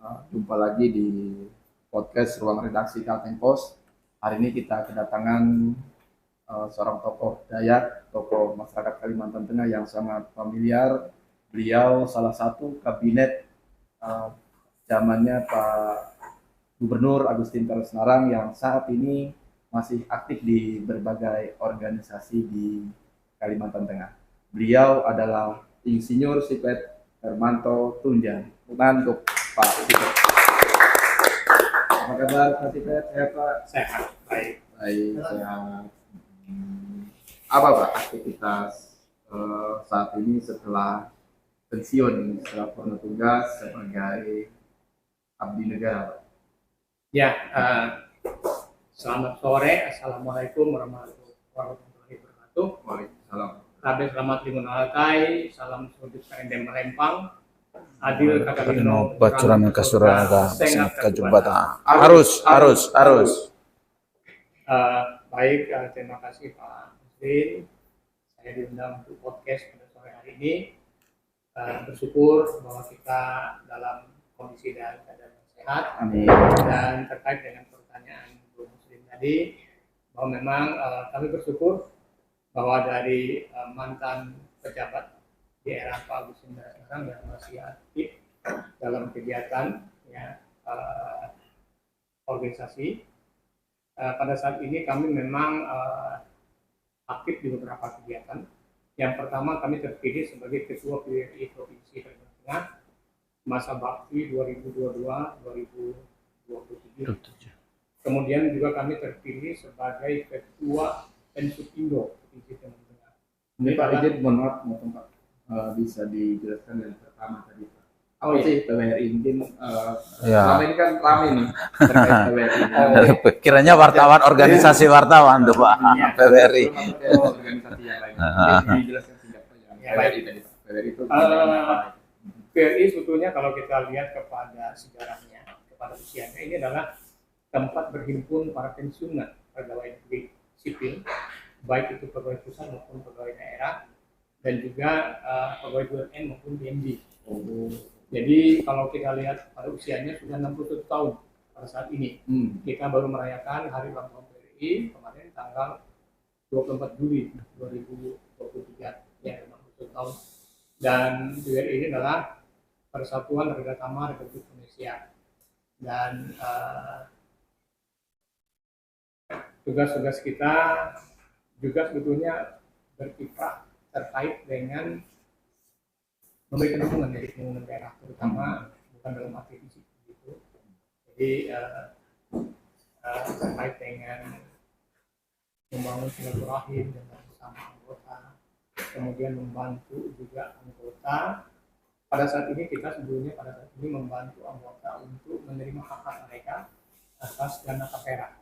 Jumpa lagi di podcast Ruang Redaksi Kalteng Pos. Hari ini kita kedatangan seorang tokoh Dayak, tokoh masyarakat Kalimantan Tengah yang sangat familiar. Beliau salah satu kabinet zamannya Pak Gubernur Agustin Karusnarang yang saat ini masih aktif di berbagai organisasi di Kalimantan Tengah. Beliau adalah Insinyur Sipet Hermanto Tunjang. Untuk Pak Sipet. Apa kabar Pak Sipet? Sehat Pak? Sehat, baik. Baik, sehat. Apa Pak aktivitas saat ini setelah pensiun, setelah purna tugas sebagai abdi negara? Ya, selamat sore. Assalamualaikum warahmatullahi wabarakatuh. Waalaikumsalam. Kabeh selamat limunalakai, salam sujud kaendem melempang. Adil Kadino bacuran kasuraga sengat kajumbata. Arus. Baik, terima kasih Pak Muslim. Saya diundang untuk podcast pada sore hari ini. Bersyukur bahwa kita dalam kondisi dan keadaan yang sehat. Amin. Dan terkait dengan pertanyaan Bu Muslim tadi, bahwa memang kami bersyukur bahwa dari mantan pejabat di era Pak Agustin Karusnarang yang masih aktif dalam kegiatan organisasi, pada saat ini kami memang aktif di beberapa kegiatan. Yang pertama, kami terpilih sebagai Ketua PWRI Provinsi Kalimantan Tengah masa bakti 2022-2027. Kemudian juga kami terpilih sebagai Ketua Pensupindo Provinsi Kalimantan Tengah. Ini Pak izin, mohon maaf, Pak. Bisa dijelaskan yang pertama tadi Pak. Apa sih PWRI? Mungkin selama ini kan ramai nih terkait PWRI. Kiranya wartawan, organisasi wartawan tuh Pak, PWRI. Organisasi yang lain. Dijelaskan singkat saja. PWRI tadi Pak. PWRI itu PWRI sebetulnya kalau kita lihat kepada sejarahnya, kepada usianya, ini adalah tempat berhimpun para pensiunan pegawai negeri sipil, baik itu pegawai pusat maupun pegawai daerah, dan juga pegawai BUMN maupun BND. Jadi kalau kita lihat pada usianya sudah 61 tahun pada saat ini. Kita baru merayakan hari ulang tahun PWRI kemarin tanggal 24 Juli 2023, ya 61 tahun. Dan PWRI ini adalah Persatuan Reda Tama Republik Indonesia. Dan tugas-tugas kita juga sebetulnya berkiprah terkait dengan memberikan dukungan dari pembangunan daerah, terutama bukan dalam arti fisik gitu. Jadi terkait dengan membangun silaturahim dengan bersama anggota, kemudian membantu juga anggota. Pada saat ini kita sebelumnya membantu anggota untuk menerima hak-hak mereka atas dana tapera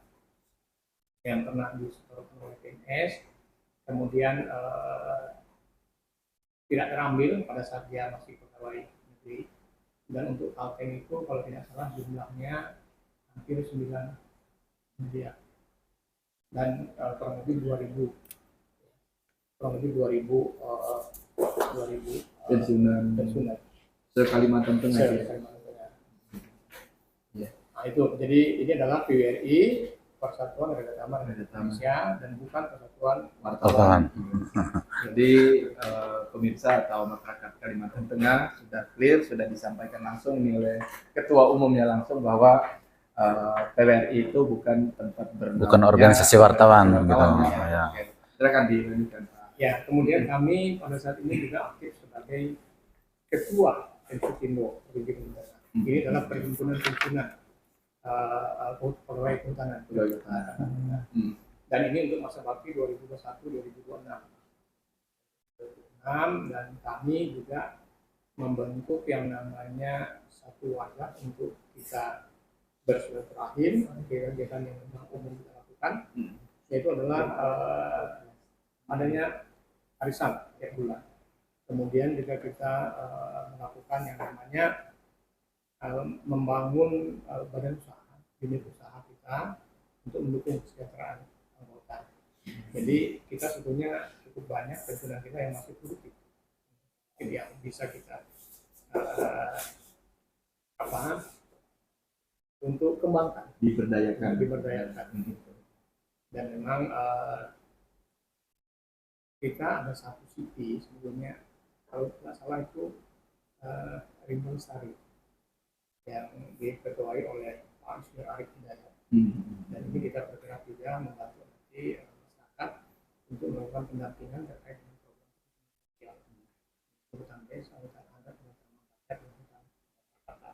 yang pernah disetorkan oleh PNS, kemudian tidak terambil pada saat dia masih pegawai negeri. Dan untuk Kalteng itu kalau tidak salah jumlahnya hampir 9 miliar dan kurang lebih 2000 pensiunan se-Kalimantan Tengah. Ya. Nah itu, jadi ini adalah PWRI, Persatuan Reda Tama Republik Indonesia, dan bukan Persatuan Wartawan. Jadi pemirsa atau masyarakat Kalimantan Tengah sudah clear, sudah disampaikan langsung nih oleh Ketua Umumnya langsung bahwa PWRI itu bukan tempat bernama. Bukan organisasi wartawan gitu. Ya. Silakan dilanjutkan Pak. Ya, kemudian kami pada saat ini juga aktif sebagai Ketua Pensupindo Provinsi Kalimantan Tengah. Ini adalah perhimpunan pegawai kehutanan. Dan ini untuk masa bakti 2021-2026. Dan kami juga membentuk yang namanya satu wadah untuk kita bersilaturahim, kegiatan yang memang umum kita lakukan, yaitu adalah adanya arisan tiap bulan. Kemudian juga kita melakukan yang namanya membangun badan usaha, unit usaha kita untuk mendukung kesejahteraan anggota. Jadi kita sebetulnya cukup banyak pensiunan kita yang masih produktif. Jadi yang bisa kita untuk kembangkan, diberdayakan. Dan memang kita ada satu CV sebelumnya, kalau tidak salah itu Rimba Lestari yang diketuai oleh Pak Ismail Arief Hidayat. Dan ini kita bergerak juga membantu nanti masyarakat untuk melakukan pendampingan terkait dengan program sosial, hutan desa, hutan adat, hutan masyarakat, dan hutan kota.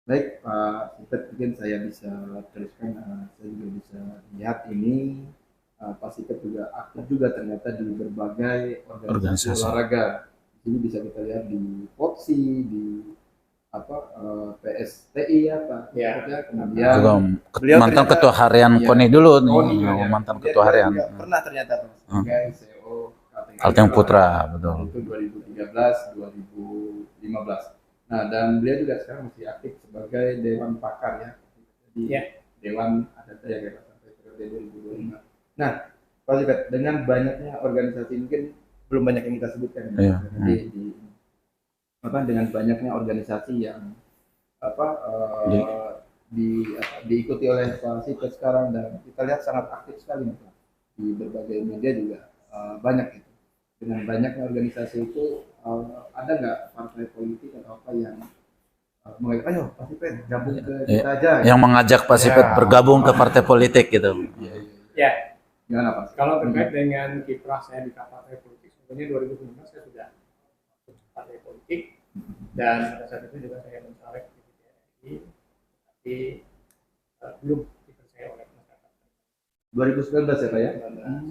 Baik, Pak Sipet, mungkin saya bisa teruskan. Saya juga bisa lihat ini Pak Sipet juga aktif juga ternyata di berbagai organisasi olahraga. Ini bisa kita lihat di POTSI, di PSTI kemudian juga mantan ketua harian KONI dulu nih, mantan ketua harian. Pernah ternyata sebagai CEO Kalteng Putra, betul. Itu 2013, 2015. Nah, dan beliau juga sekarang masih aktif sebagai Dewan Pakar ya. Di Dewan Adat Dayak sampai periode 2025. Nah, Pak Sipet, dengan banyaknya organisasi, mungkin belum banyak yang kita sebutkan. Dengan banyaknya organisasi yang diikuti oleh Pak Sipet sekarang, dan kita lihat sangat aktif sekali Pak. Di berbagai media juga banyak itu. Dengan banyaknya organisasi itu ada nggak partai politik atau apa yang mengajak, ayo Pak Sipet gabung ke kita aja, yang mengajak Pak Sipet bergabung ke partai politik gitu? Ya, gimana Pak? Kalau terkait dengan kiprah saya di partai politik, sebenarnya 2019 saya sudah masuk partai politik, dan pada saat itu juga saya mencaleg di DPR RI, tapi belum dipercaya oleh masyarakat. 2019 ya Pak ya?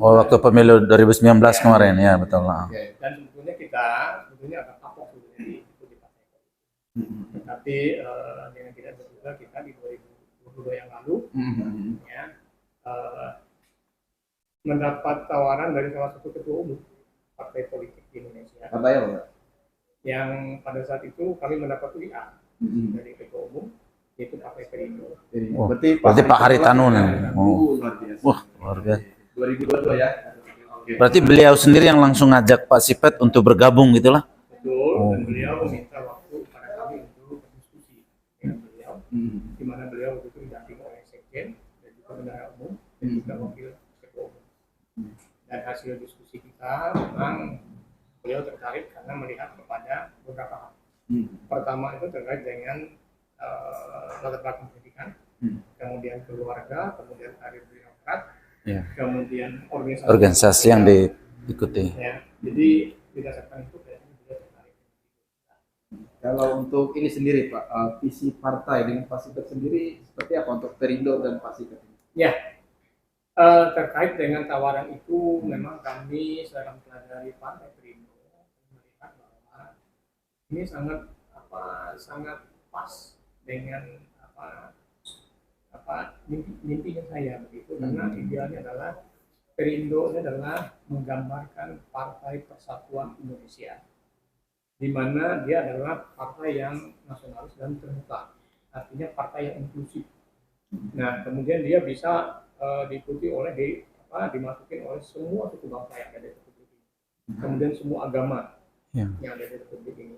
Oh, waktu pemilu 2019 kemarin ya, betul lah. Dan sebetulnya kita agak kapok sebetulnya di partai politik. Tapi dengan tidak terduga kita di 2022 yang lalu mendapat tawaran dari salah satu ketua umum partai politik di Indonesia. Partai apa? Yang pada saat itu kami mendapat WA dari ketua umum, yaitu Partai Perindo. Oh, berarti Pak Haritanu nih. Wah, luar biasa. 2022 ya. Berarti beliau sendiri yang langsung ngajak Pak Sipet untuk bergabung gitulah. Betul, dan beliau meminta waktu pada kami untuk berdiskusi dengan beliau, di mana beliau waktu itu didampingi oleh Sekjen dan juga bendahara umum dan juga wakil ketua umum. Dan hasil diskusi kita memang beliau tertarik karena melihat kepada beberapa hal. Pertama itu terkait dengan latar belakang pendidikan, kemudian keluarga, kemudian karir birokrat, kemudian organisasi yang diikuti. Ya, jadi berdasarkan itu beliau tertarik. Kalau untuk ini sendiri Pak, visi partai dengan Pak Sipet sendiri seperti apa untuk Perindo dan Pak Sipet? Ya, terkait dengan tawaran itu, memang kami sedang mempelajari Partai Perindo melihat bahwa ini sangat pas dengan mimpinya saya begitu, karena idealnya adalah Perindo ini adalah menggambarkan Partai Persatuan Indonesia, di mana dia adalah partai yang nasionalis dan terbuka, artinya partai yang inklusif. Nah, kemudian dia bisa diikuti oleh dimasukin oleh semua suku bangsa yang ada di Republik ini, kemudian semua agama yang ada di Republik ini.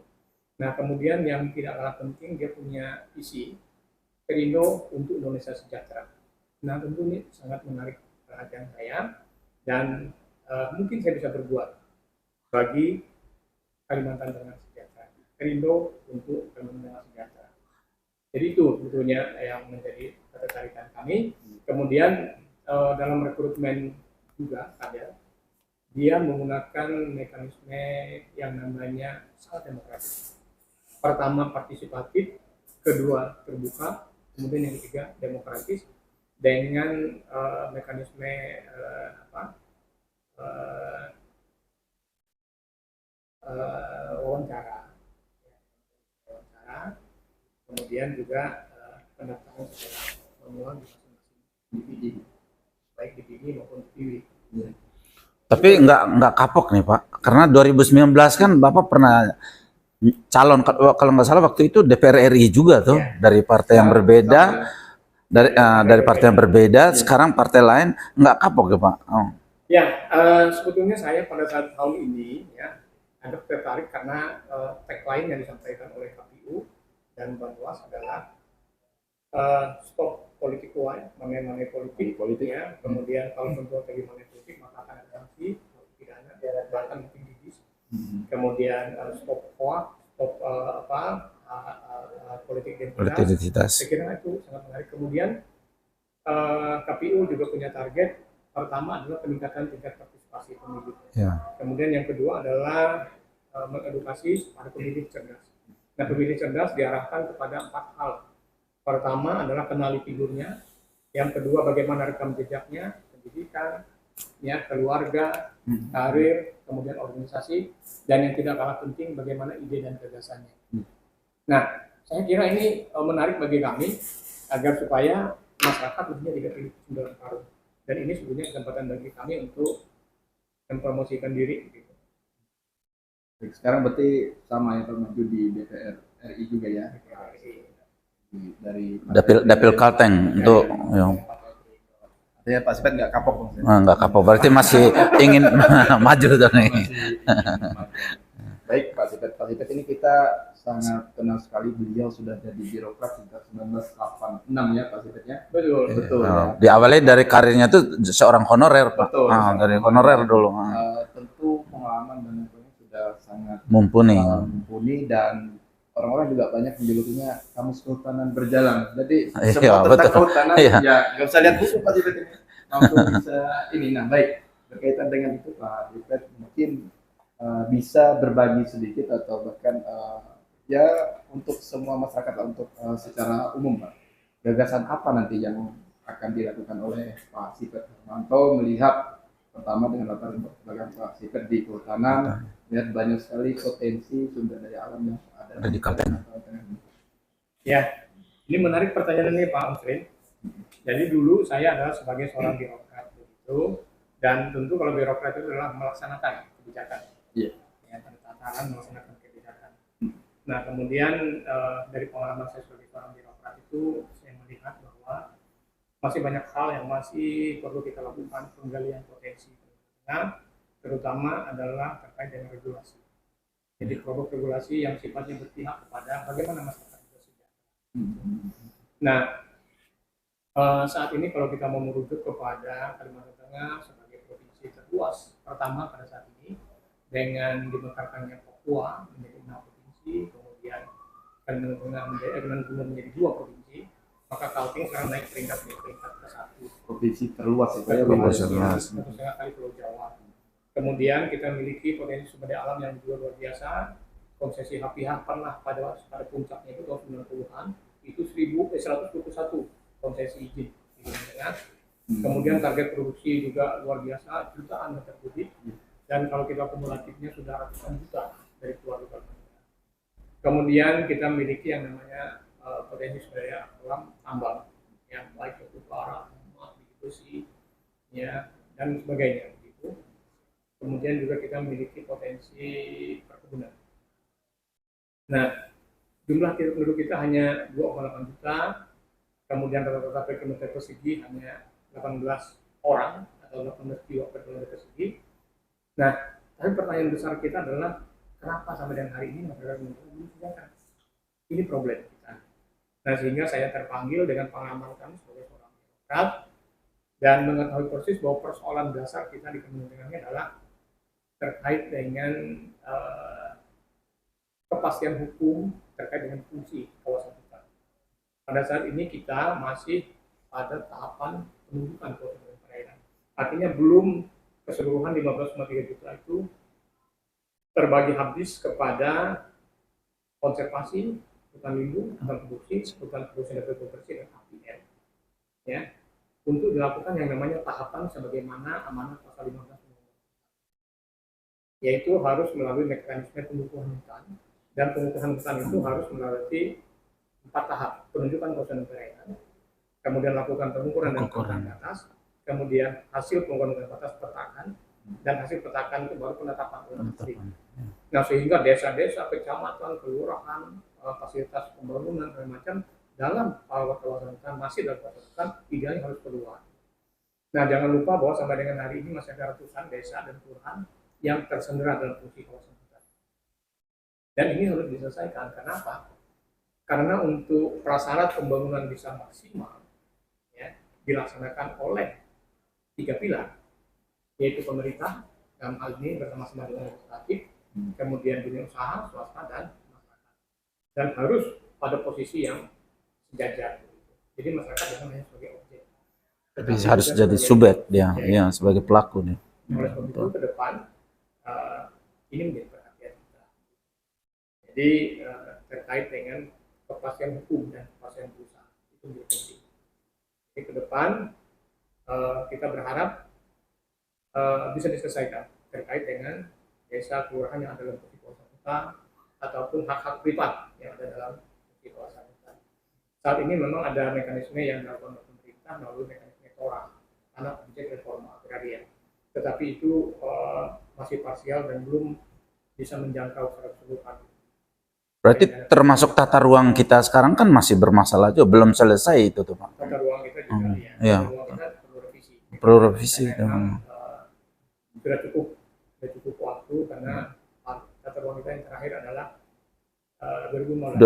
Nah, kemudian yang tidak kalah penting, dia punya visi Perindo untuk Indonesia sejahtera. Nah, tentu ini sangat menarik perhatian saya, dan mungkin saya bisa berbuat bagi Kalimantan dengan sejahtera. Perindo untuk Kalimantan dengan sejahtera. Jadi itu sebetulnya yang menjadi ketertarikan kami. Kemudian dalam rekrutmen juga ada, dia menggunakan mekanisme yang namanya sangat demokratis. Pertama partisipatif, kedua terbuka, kemudian yang ketiga demokratis, dengan mekanisme wawancara, kemudian juga pendaftaran secara manual di masing-masing divisi, baik divisi maupun TV. Tapi nggak kapok nih Pak, karena 2019 kan Bapak pernah calon, kalau nggak salah waktu itu DPR RI juga tuh, dari partai yang berbeda, dari partai yang berbeda, sekarang partai lain, nggak kapok ya Pak? Ya, sebetulnya saya pada saat tahun ini ya ada tertarik karena tagline yang disampaikan oleh KPU dan Bawaslu adalah stop politik uang, money politik, Politik. ya. Kemudian kalau bentuk dari money politik maka akan ada sanksi pidana, bahkan mungkin judis. Kemudian stop hoax, stop politik Politik identitas. identitas. Saya kira itu sangat menarik. Kemudian KPU juga punya target. Pertama adalah peningkatan tingkat partisipasi pemilih. Ya. Kemudian yang kedua adalah mengedukasi para pemilih cerdas. Nah, pemilih cerdas diarahkan kepada 4 hal. Pertama adalah kenali figurnya. Yang kedua bagaimana rekam jejaknya, pendidikan, ya, keluarga, karir, kemudian organisasi, dan yang tidak kalah penting bagaimana ide dan gagasannya. Nah, saya kira ini menarik bagi kami agar supaya masyarakat lebihnya tidak pilih sembilan karung. Dan ini sebenarnya kesempatan bagi kami untuk mempromosikan diri. Gitu. Sekarang berarti sama yang maju di DPR RI juga ya? Dari Dapil Kalteng untuk ya. Artinya Pak Sipet nggak kapok dong? Nggak kapok, berarti masih ingin maju tuh nih. Baik Pak Sipet ini kita sangat kenal sekali, beliau sudah jadi birokrat sejak 1986 ya Pak Sipet ya? Betul. Ya. Diawali dari karirnya tuh seorang honorer Pak. Betul. Dari honorer dulu. Tentu pengalaman dan lain-lain sudah sangat Mumpuni. mumpuni dan orang-orang juga banyak menjulukinya kamus kehutanan berjalan. Jadi Iya, semua tentang betul. kehutanan Iya. ya nggak usah lihat buku Pak Sipet ini langsung bisa ini. Nah baik, berkaitan dengan itu Pak Sipet mungkin bisa berbagi sedikit atau bahkan ya untuk semua masyarakat, untuk secara umum Pak, gagasan apa nanti yang akan dilakukan oleh Pak Sipet Hermanto melihat pertama dengan latar belakang Pak Sipet di kehutanan, lihat banyak sekali potensi sumber daya alam yang ada di Kalteng. Ya, ini menarik pertanyaan ini Pak Amsrin. Jadi dulu saya adalah sebagai seorang birokrat begitu, dan tentu kalau birokrat itu adalah melaksanakan kebijakan. Iya. Ya, tataran melaksanakan kebijakan. Nah, kemudian dari pengalaman saya sebagai seorang birokrat itu saya melihat bahwa masih banyak hal yang masih perlu kita lakukan penggalian potensi. Nah, terutama adalah terkait dengan regulasi. Jadi produk regulasi yang sifatnya berpihak kepada bagaimana masyarakat bersejahtera. Nah, saat ini kalau kita mau merujuk kepada Kalimantan Tengah sebagai provinsi terluas pertama pada saat ini dengan dimekarkannya Papua menjadi 6 provinsi, kemudian Kalimantan Tengah menjadi 2 provinsi, maka Kalteng sekarang naik peringkat ke-1. Provinsi terluas ya Pak ya, Satu setengah kali Pulau Jawa. Kemudian kita memiliki potensi sumber daya alam yang juga luar biasa. Konsesi HPH pernah pada puncaknya itu tahun 90-an itu 121 konsesi izin di Indonesia. Kemudian target produksi juga luar biasa, jutaan meter kubik. Dan kalau kita kumulatifnya sudah ratusan juta dari keluarga. Kemudian kita memiliki yang namanya potensi sumber daya alam tambang, yang baik itu bara, emas, besi, ya, dan sebagainya. Kemudian juga kita memiliki potensi perkebunan. Nah, jumlah penduduk kita hanya 2,8 juta, kemudian rata-rata per kilometer persegi hanya 18 orang atau 18 jiwa per kilometer persegi. Nah, tapi pertanyaan besar kita adalah kenapa sampai dengan hari ini masyarakat belum sejahtera? Ini problem kita. Nah, sehingga saya terpanggil dengan pengalaman kami sebagai seorang birokrat dan mengetahui persis bahwa persoalan dasar kita di Kalimantan ini adalah terkait dengan kepastian hukum terkait dengan fungsi kawasan hutan. Pada saat ini kita masih pada tahapan penunjukan kawasan perairan. Artinya belum keseluruhan 15,3 juta itu terbagi habis kepada konservasi, hutan lindung, hutan produksi dan bersih dan HPL. Ya, untuk dilakukan yang namanya tahapan sebagaimana amanat pasal 15, yaitu harus melalui mekanisme pengukuhan hutan, dan pengukuhan hutan itu harus melalui 4 tahap: penunjukan kawasan perairan, kemudian lakukan pengukuran dan penetapan batas, kemudian hasil pengukuran dan batas petakan, dan hasil petakan itu baru penetapan oleh menteri. Nah, sehingga desa-desa, kecamatan, kelurahan, fasilitas pembangunan dan macam dalam kawasan hutan masih dalam kawasan hutan idealnya harus keluar. Nah, jangan lupa bahwa sampai dengan hari ini masih ada ratusan desa dan kelurahan yang tersendera dalam fungsi kawasan hutan. Dan ini harus diselesaikan. Kenapa? Karena untuk prasyarat pembangunan bisa maksimal, ya, dilaksanakan oleh 3 pilar, yaitu pemerintah dalam hal ini bersama-sama dengan legislatif, kemudian dunia usaha, swasta, dan masyarakat. Dan harus pada posisi yang sejajar. Jadi masyarakat bukan hanya sebagai objek, Tapi harus jadi subjek dia, ya, sebagai pelaku nih. oleh sebab itu ke depan ini menjadi perhatian kita. Jadi terkait dengan kepastian hukum dan kepastian berusaha itu menjadi penting. Jadi ke depan kita berharap bisa diselesaikan terkait dengan desa kelurahan yang ada dalam fungsi kawasan hutan ataupun hak-hak privat yang ada dalam fungsi kawasan hutan. Saat ini memang ada mekanisme yang dilakukan oleh pemerintah melalui mekanisme TORA, anak objek reforma agraria. Tetapi itu masih parsial dan belum bisa menjangkau secara keseluruhan. Berarti termasuk tata ruang kita sekarang kan masih bermasalah juga, belum selesai itu tuh Pak. Tata ruang kita juga iya. tata ruang kita perlu revisi. Perlu revisi. Sudah cukup waktu karena tata ruang kita yang terakhir adalah 2015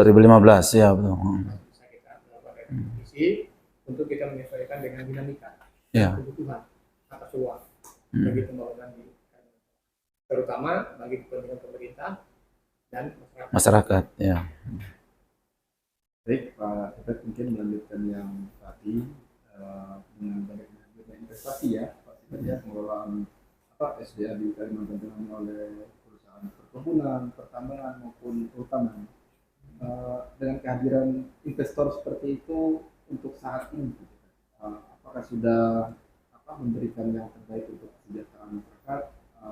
ya betul. Bisa kita melakukan revisi untuk kita menyesuaikan dengan dinamika kebutuhan atas ruang bagi pembangunan di Kalimantan, terutama bagi kepentingan pemerintah dan masyarakat. Ya. Baik Pak Ebet, mungkin melanjutkan yang tadi dengan banyaknya investasi ya, pasti saja pengelolaan SDA di Kalimantan Tengah oleh perusahaan perkebunan, pertambangan maupun perhutanan. Dengan kehadiran investor seperti itu untuk saat ini, apakah sudah memberikan yang terbaik untuk kesejahteraan masyarakat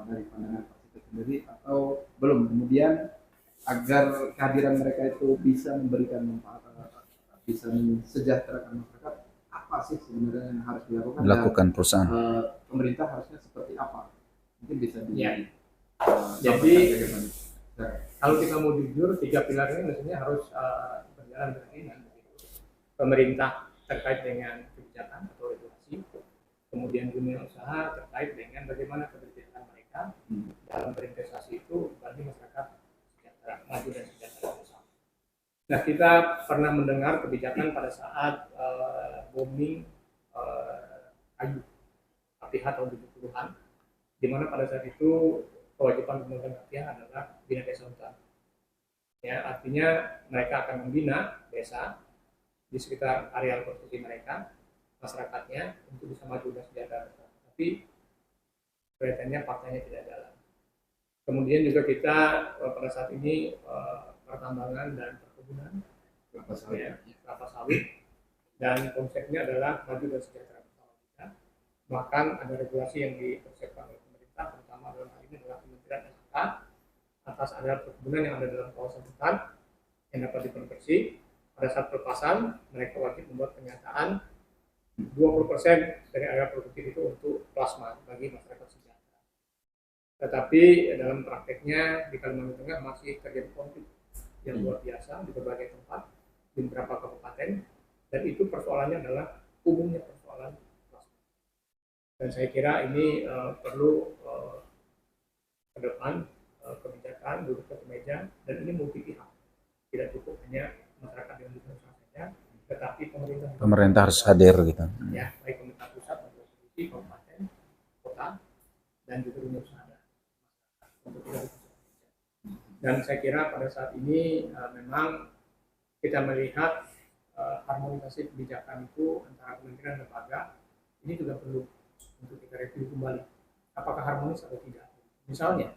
dari pandangan Pak Sipet sendiri atau belum? Kemudian agar kehadiran mereka itu bisa memberikan manfaat, bisa mensejahterakan masyarakat, apa sih sebenarnya yang harus dilakukan perusahaan? Pemerintah harusnya seperti apa? Mungkin bisa jadi kalau kita mau jujur, 3 pilar ini mestinya harus berjalan beriringan. Pemerintah terkait dengan kebijakan atau regulasi, kemudian dunia usaha terkait dengan bagaimana kebijakan mereka dalam berinvestasi itu bagi masyarakat sejahtera, maju dan sejahtera bersama. Nah, kita pernah mendengar kebijakan pada saat booming kayu KPH tahun 70-an, di mana pada saat itu kewajiban pemegang KPH adalah bina desa hutan. Ya, artinya mereka akan membina desa di sekitar areal produksi mereka, masyarakatnya untuk bisa maju dan sejahtera. Tapi kelihatannya faktanya tidak jalan. Kemudian juga kita pada saat ini pertambangan dan perkebunan, kelapa sawit, dan konsepnya adalah maju dan sejahtera bersama kita. Bahkan ada regulasi yang dipersiapkan oleh pemerintah, terutama dalam hal ini adalah Kementerian LHK atas adalah perkebunan yang ada dalam kawasan hutan yang dapat dikonversi. Pada saat pelepasan, mereka wajib membuat pernyataan 20% dari area produktif itu untuk plasma bagi masyarakat sejahtera. Tetapi dalam prakteknya di Kalimantan Tengah masih terjadi konflik yang luar biasa di berbagai tempat, di beberapa kabupaten, dan itu persoalannya adalah umumnya persoalan plasma. Dan saya kira ini perlu ke depan kebijakan duduk ke meja, dan ini multi pihak, tidak cukup hanya masyarakat yang berusaha saja, tetapi pemerintah harus hadir gitu. Ya, baik pemerintah pusat, provinsi, kabupaten, kota, dan juga dunia usaha. Dan saya kira pada saat ini memang kita melihat harmonisasi kebijakan itu antara kementerian dan lembaga ini juga perlu untuk kita review kembali apakah harmonis atau tidak. Misalnya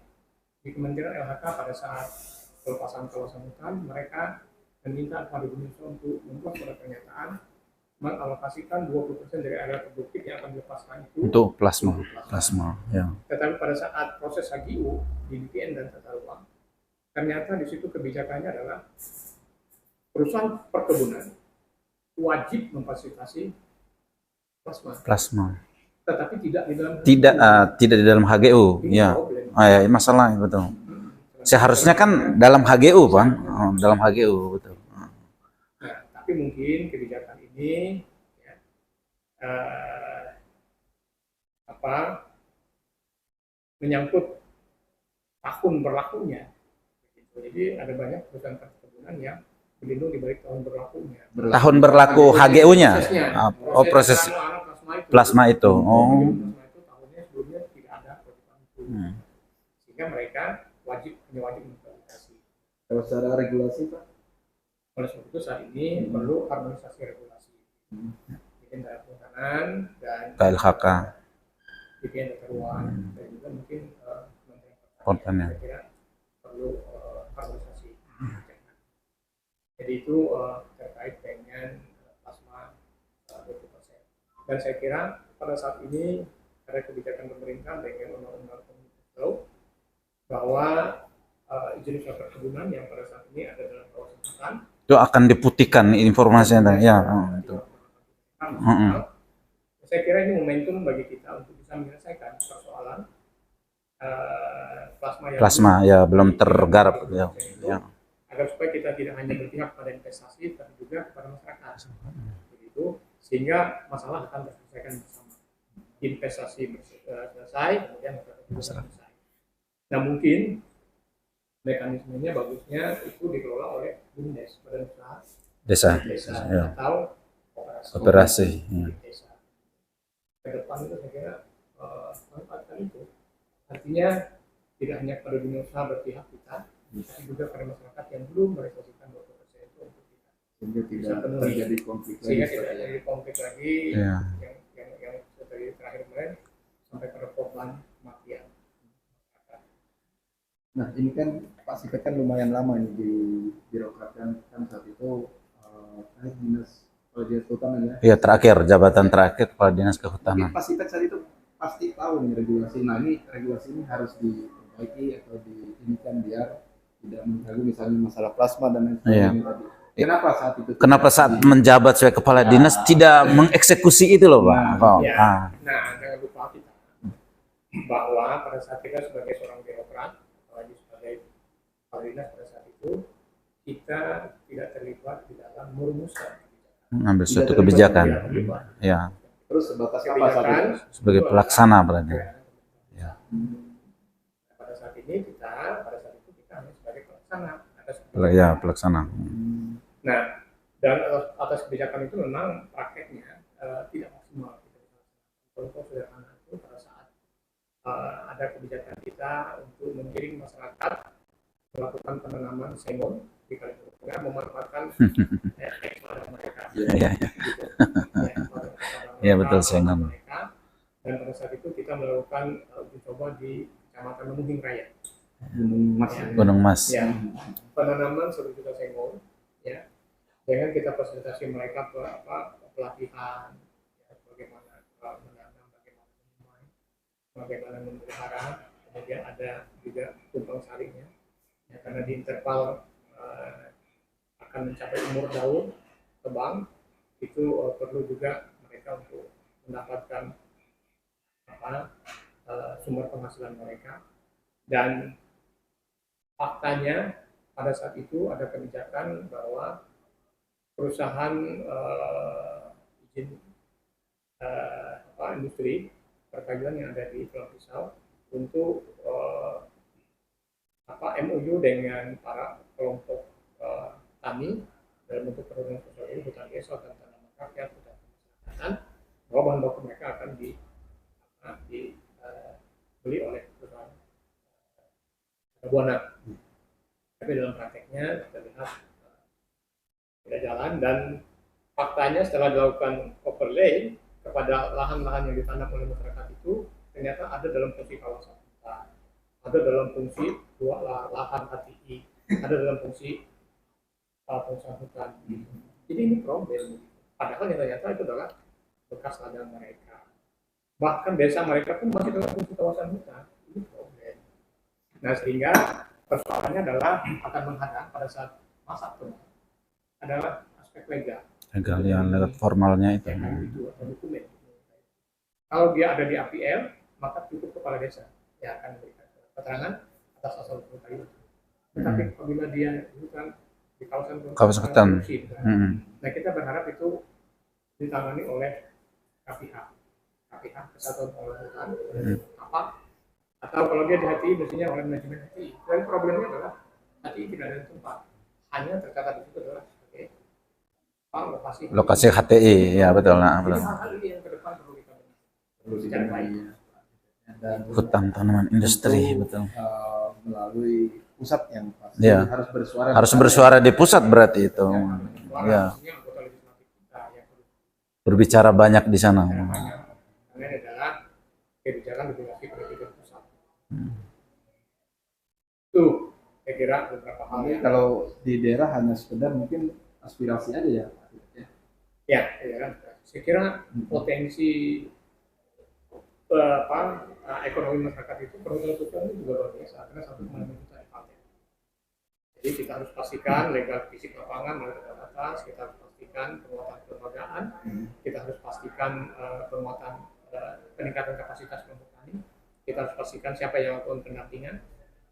di Kementerian LHK pada saat pelepasan kawasan hutan mereka meminta kepada Indonesia untuk membuat surat pernyataan mengalokasikan 20% dari area produktif yang akan dilepaskan itu untuk plasma ya. Tetapi pada saat proses HGU di DPN dan tata ruang, ternyata di situ kebijakannya adalah perusahaan perkebunan wajib memfasilitasi plasma. Tetapi tidak di dalam tidak di dalam HGU. Ya. Ya, masalah betul. Seharusnya kan dalam HGU, Bang. Dalam HGU, betul. Nah, tapi mungkin kebijakan ini ya, menyangkut tahun berlakunya. Jadi ada banyak perusahaan perkebunan yang berlindung di balik tahun berlakunya. Tahun berlaku HGU-nya. Prosesnya, Oh, proses anak plasma itu. Oh. plasma itu tahunnya sebelumnya tidak ada kewajiban itu. Sehingga mereka wajib mempublikasi. Kalau secara regulasi Pak, Oleh sebab itu saat ini perlu harmonisasi regulasi. Mungkin dalam kehutanan dan KLHK. BPN Tata Ruang dan juga mungkin Kementerian Pertanian. Pertanian, saya kira perlu harmonisasi. Jadi itu terkait dengan plasma 20%. Dan saya kira pada saat ini ada kebijakan pemerintah dengan undang-undang Omnibus Law bahwa izin usaha perkebunan yang pada saat ini ada dalam kawasan hutan Itu akan diputihkan informasinya. Ya. Itu. Saya kira ini momentum bagi kita untuk bisa menyelesaikan persoalan Plasma ya belum tergarap. Ya. Ya. Agar supaya kita tidak hanya berpihak pada investasi tapi juga kepada masyarakat. Begitu sehingga masalah akan terselesaikan bersama. Investasi selesai, kemudian masyarakat juga selesai. Nah mungkin mekanismenya bagusnya itu dikelola oleh BUMDes, Badan Usaha Desa. Ya. atau Operasi. Ya. desa. Ke depan itu saya kira manfaatkan itu. Artinya tidak hanya pada dunia usaha berpihak kita, tapi juga pada masyarakat yang belum merealisasikan 20% itu untuk kita. sehingga tidak terjadi konflik lagi. Sehingga tidak terjadi konflik lagi Ya. yang seperti terakhir kemarin sampai pada korban kematian. Nah ini kan Pak Sipet kan lumayan lama ini di birokrat kan saat itu dinas kehutanan ya. Ya terakhir jabatan terakhir Kepala Dinas Mungkin Kehutanan. Pak Sipet saat itu pasti tahu nih regulasi. Nah ini regulasi ini harus diperbaiki atau diinikan biar tidak mengganggu misalnya masalah plasma dan lain sebagainya tadi. Kenapa saat itu? Kenapa saat menjabat sebagai Kepala Dinas tidak mengeksekusi itu loh Pak? Nah, jangan lupa kita bahwa pada saat kita sebagai seorang birokrat, apalagi sebagai kepala dinas pada saat itu, kita tidak terlibat di dalam merumuskan Mengambil suatu kebijakan. Ya. Terus sebatas apa saat itu? Sebagai pelaksana berarti. Ya. Pada saat ini kita hanya sebagai pelaksana atas Ya, pelaksana. Nah, dan atas kebijakan itu memang prakteknya tidak maksimal. Contoh sederhana itu pada saat ada kebijakan kita untuk menggiring masyarakat melakukan penanaman sengon di Kalimantan, memanfaatkan mereka. Iya. Iya betul sengon. Dan pada saat itu kita melakukan uji coba di Kecamatan Menuhing Raya. Gunung Mas. Ya, penanaman 1 juta sengon. Ya, dengan kita fasilitasi mereka pelatihan, ya, bagaimana menanam, bagaimana memelihara, kemudian ada juga tumpang sarinya. Ya, karena di interval akan mencapai umur daun tebang itu perlu juga mereka untuk mendapatkan sumber penghasilan mereka. Dan faktanya pada saat itu ada kebijakan bahwa perusahaan izin industri perkajuan yang ada di Pulau Pisau untuk MOU dengan para kelompok tani dalam bentuk perhutanan sosial ini, hutan desa dan tanaman rakyat, hutan kemasyarakatan, bahwa bahan baku mereka akan dibeli oleh perusahaan Buana. Tapi dalam prakteknya kita lihat tidak jalan, dan faktanya setelah dilakukan overlay kepada lahan-lahan yang ditanam oleh masyarakat itu ternyata ada dalam fungsi kawasan hutan, ada dalam fungsi lahan HTI, ada dalam fungsi pengusaha hutan. Jadi ini problem. Padahal ternyata itu adalah bekas ladang mereka. Bahkan desa mereka pun masih dalam fungsi kawasan hutan. Ini problem. Nah sehingga persoalannya adalah akan menghadang pada saat masa penuh adalah aspek legal. Legal yang lewat formalnya itu. Itu atau dokumen. Kalau dia ada di APL, maka cukup kepala desa yang akan memberikan keterangan atas asal usul kayu. Tetapi apabila dia bukan di kawasan hutan. Nah kita berharap itu ditangani oleh KPH, Kesatuan Pengelola Hutan, atau kalau dia di HTI mestinya oleh manajemen HTI. Dan problemnya adalah HTI tidak ada tempat. hanya tercatat di situ adalah sebagai lokasi Lokasi HTI, ya betul. Nah, Jadi betul. hal-hal ini yang ke depan perlu kita Perlu secara baik. dibenahi. Dan Hutan tanaman industri, itu, betul. melalui pusat yang pasti Iya. harus bersuara. Harus bersuara di pusat berarti itu. Suara Ya, maksudnya anggota legislatif kita yang perlu berbicara banyak di sana. bicara banyak. Karena ini adalah kebijakan regulasi presiden pusat. Itu saya kira beberapa hal Ini yang kalau di daerah hanya sekedar mungkin aspirasi aja ya. ya kan. Saya kira potensi ekonomi masyarakat itu perhutanan sosial itu juga luar biasa karena 1,5 juta hektar. Jadi kita harus pastikan legal fisik lapangan melalui terbatas, kita harus pastikan penguatan kelembagaan, kita harus pastikan penguatan peningkatan kapasitas kelompok tani, kita harus pastikan siapa yang melakukan pendampingan,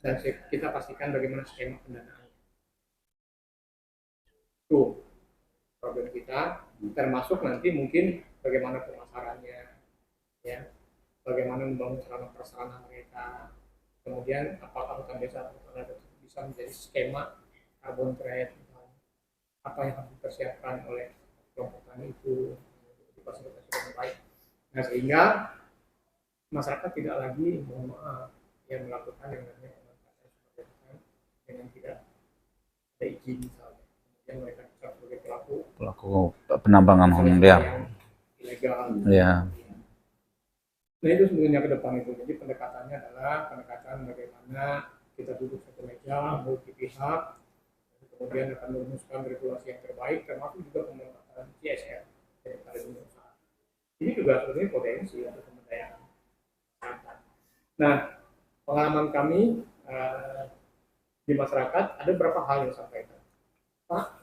dan kita pastikan bagaimana skema pendanaan. Itu problem kita, termasuk nanti mungkin bagaimana pemasarannya, ya, bagaimana membangun sarana prasarana mereka, kemudian apakah hutan desa bisa menjadi skema carbon trade, apa yang harus dipersiapkan oleh kelompok tani itu difasilitasi dengan baik. Nah, sehingga masyarakat tidak lagi mohon maaf yang melakukan yang namanya pemanfaatan sumber daya dengan tidak ada izin misalnya, kemudian mereka bisa sebagai Pelaku penambangan yang ya. ilegal. Ya. Nah itu sebenarnya ke depan itu. Jadi pendekatannya adalah pendekatan bagaimana kita duduk satu meja, multi pihak, kemudian akan merumuskan regulasi yang terbaik, termasuk juga pembentukan CSR daripada dunia usaha. Ini juga sebenarnya potensi untuk pemberdayaan masyarakat. Nah, pengalaman kami di masyarakat ada beberapa hal yang disampaikan. Pak,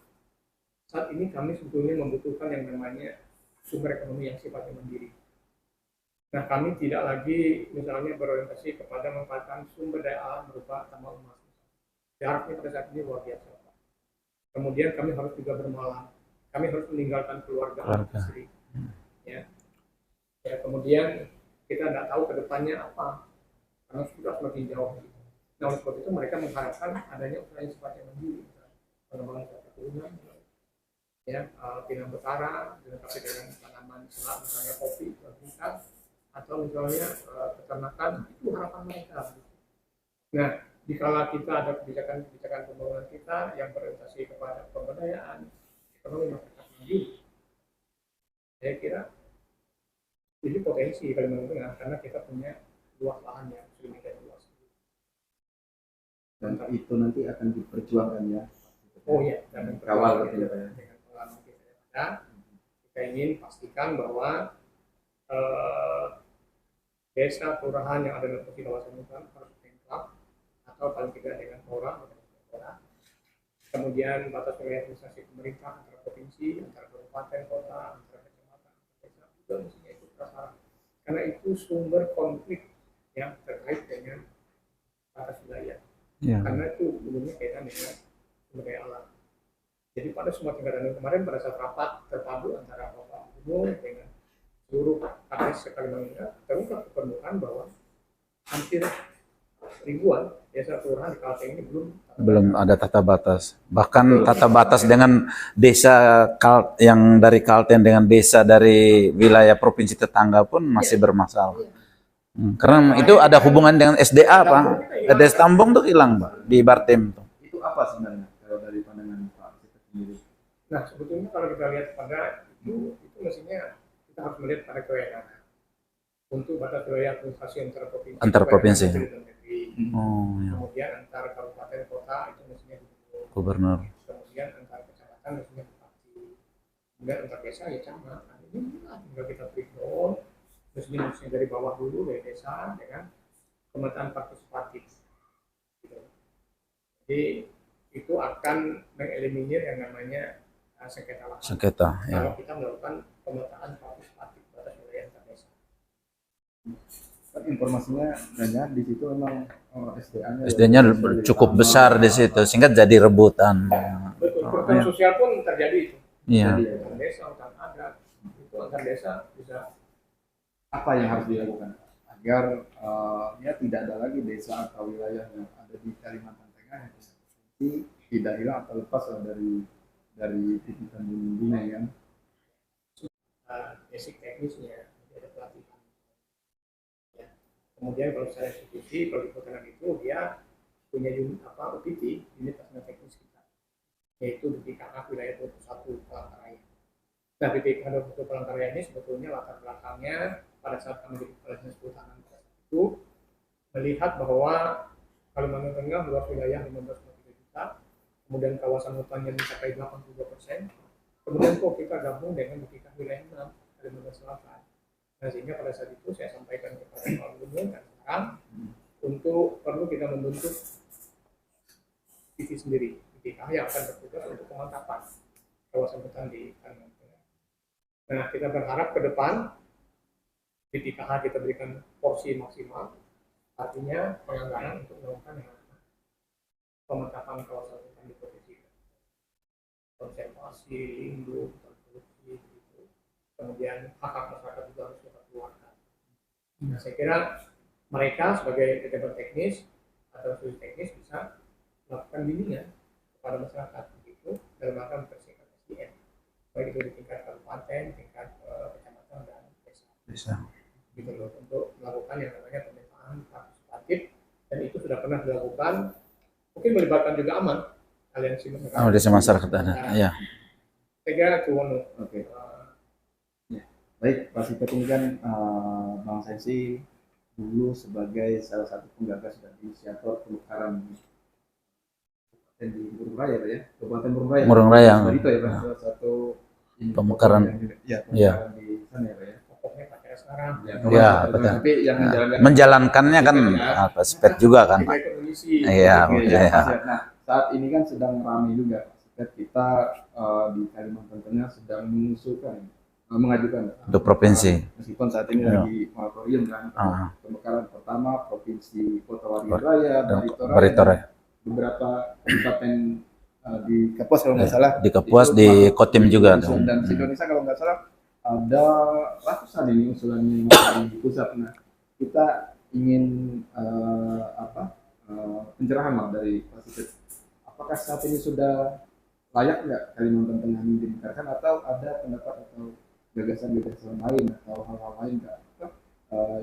saat ini kami sebetulnya membutuhkan yang namanya sumber ekonomi yang sifatnya mandiri. Nah, kami tidak lagi misalnya berorientasi kepada memanfaatkan sumber daya alam berupa tambang emas. Jaraknya pada saat ini luar biasa. Kemudian kami harus juga bermalam. Kami harus meninggalkan keluarga. Istri. Ya. Ya, kemudian kita tidak tahu ke depannya apa, karena sudah semakin jauh. Nah, oleh sebab itu mereka mengharapkan adanya usaha yang sifatnya mandiri, pengembangan perkebunan, ya, pinang betara, dilengkapi dengan tanaman selak, misalnya kopi, bintang, atau misalnya peternakan, itu harapan mereka. Nah, jika kita ada kebijakan pembangunan kita yang berorientasi kepada pemberdayaan ekonomi masyarakat mandiri, saya kira ini potensi Kalimantan Tengah karena kita punya luas lahan yang sedemikian luas. Dan itu nanti akan diperjuangkan ya. Oh iya, dan kawal dengan pengalaman kita yang ada, kita ingin pastikan bahwa desa kelurahan yang ada di lokasi kawasan hutan harus tengklap atau paling tidak dengan orang atau orang. Kemudian batas wilayah administrasi pemerintah antara provinsi, antara kabupaten, kota, antara kecamatan, desa juga mestinya ikut prasyarat. Karena itu sumber konflik yang terkait dengan batas wilayah. Ya. Karena itu umumnya kaitan dengan sumber daya alam. Jadi pada semua tingkatan kemarin pada saat rapat terpadu antara Bapak Gubernur dengan seluruh KDS Kalimantan terungkap ke permukaan bahwa hampir ribuan desa kelurahan di Kalteng ini belum ada tata batas. Bahkan tata batas dengan desa yang dari Kalteng dengan desa dari wilayah provinsi tetangga pun masih bermasalah. Karena itu ada hubungan dengan SDA, Pak. Desa Tambong tuh hilang, Pak, di Bartem. Itu apa sebenarnya kalau dari pandangan Pak sendiri? Nah, sebetulnya kalau kita lihat pada itu mestinya kita harus melihat pada kewenangan untuk batas wilayah administrasi antar provinsi. Oh, ya. Kemudian antar kabupaten kota itu mestinya gubernur. Kemudian antar kecamatan mestinya bupati. Kemudian antar desa ya camat. Ini tinggal kita breakdown. Mestinya dari bawah dulu dari desa dengan pemetaan partisipatif. Gitu. Jadi itu akan mengeliminir yang namanya sengketa lahan. Sengketa, ya. Kalau kita melakukan pemetaan partisipatif batas wilayah antar desa. Informasinya banyak di situ memang SD-nya cukup besar di situ sehingga jadi rebutan. Betul, perhutanan sosial pun terjadi itu. Iya. Hutan desa, hutan adat, itu antar desa bisa. Apa yang harus dilakukan agar ya tidak ada lagi desa atau wilayah yang ada di Kalimantan Tengah yang tidak hilang atau lepas lah dari titipan bunga ya kan. Basic teknisnya, ada pelatihan. Ya. Kemudian kalau secara institusi, kalau di Kehutanan itu dia punya unit UPT, unit pelaksana teknis kita, yaitu BPKH wilayah 21 Palangkaraya. Nah, BPKH 21 Palangkaraya ini sebetulnya latar belakangnya pada saat kami di Kepala Dinas Kehutanan itu melihat bahwa Kalimantan Tengah luas wilayah 15,3 juta, kemudian kawasan hutannya mencapai 82%. Kemudian kok kita gabung dengan BPKH wilayah 6 Kalimantan Selatan. Nah, sehingga pada saat itu saya sampaikan kepada Pak Gubernur dan sekarang untuk perlu kita membentuk divisi sendiri, BPKH yang akan bertugas untuk pemantapan kawasan hutan di Kalimantan Tengah. Nah, kita berharap ke depan BPKH kita berikan porsi maksimal, artinya penganggaran untuk melakukan pemantapan kawasan hutan di provinsi, konservasi, lindung, produksi, gitu. Kemudian hak masyarakat juga harus kita keluarkan. Nah, saya kira mereka sebagai pejabat teknis atau studi teknis bisa melakukan bimbingan kepada masyarakat begitu dalam rangka mempersiapkan SDM, baik itu di tingkat kabupaten, tingkat kecamatan dan desa. Gitu loh, untuk melakukan yang namanya pemetaan partisipatif, dan itu sudah pernah dilakukan, mungkin melibatkan juga AMAN, aliansi masyarakat. Aliansi masyarakat ada, ya. Saya kira itu Oke. Ya. Baik, Pak Sipet ini kan Bang Sensi dulu sebagai salah satu penggagas dan inisiator pemekaran di Burung Raya, ya, Kabupaten Burung Raya. Burung Raya. Itu ya, Pak, salah satu Pemekaran. Pemekaran di sana ya, Pak ya. pokoknya pakai sekarang. Ya, betul. Tapi yang Menjalankannya kan Pak Sipet juga kan, Pak. Iya, Oke, iya. Nah, saat ini kan sedang ramai juga, Pak. Kita di Kalimantan Tengah sedang mengajukan Untuk provinsi. meskipun saat ini Ya. lagi moratorium kan, pemekaran pertama provinsi Kota Waringin Dan Raya, Barito dan Raya. beberapa kabupaten di Kapuas kalau nggak salah, Di Kapuas, itu di masuk Kotim di juga. Indonesia, dan di Indonesia kalau nggak salah ada ratusan ini usulannya yang masuk di pusat. Nah, kita ingin pencerahan lah dari Pak Sipet. Apakah saat ini sudah layak nggak Kalimantan Tengah ini dimekarkan, atau ada pendapat atau gagasan-gagasan lain atau hal-hal lain nggak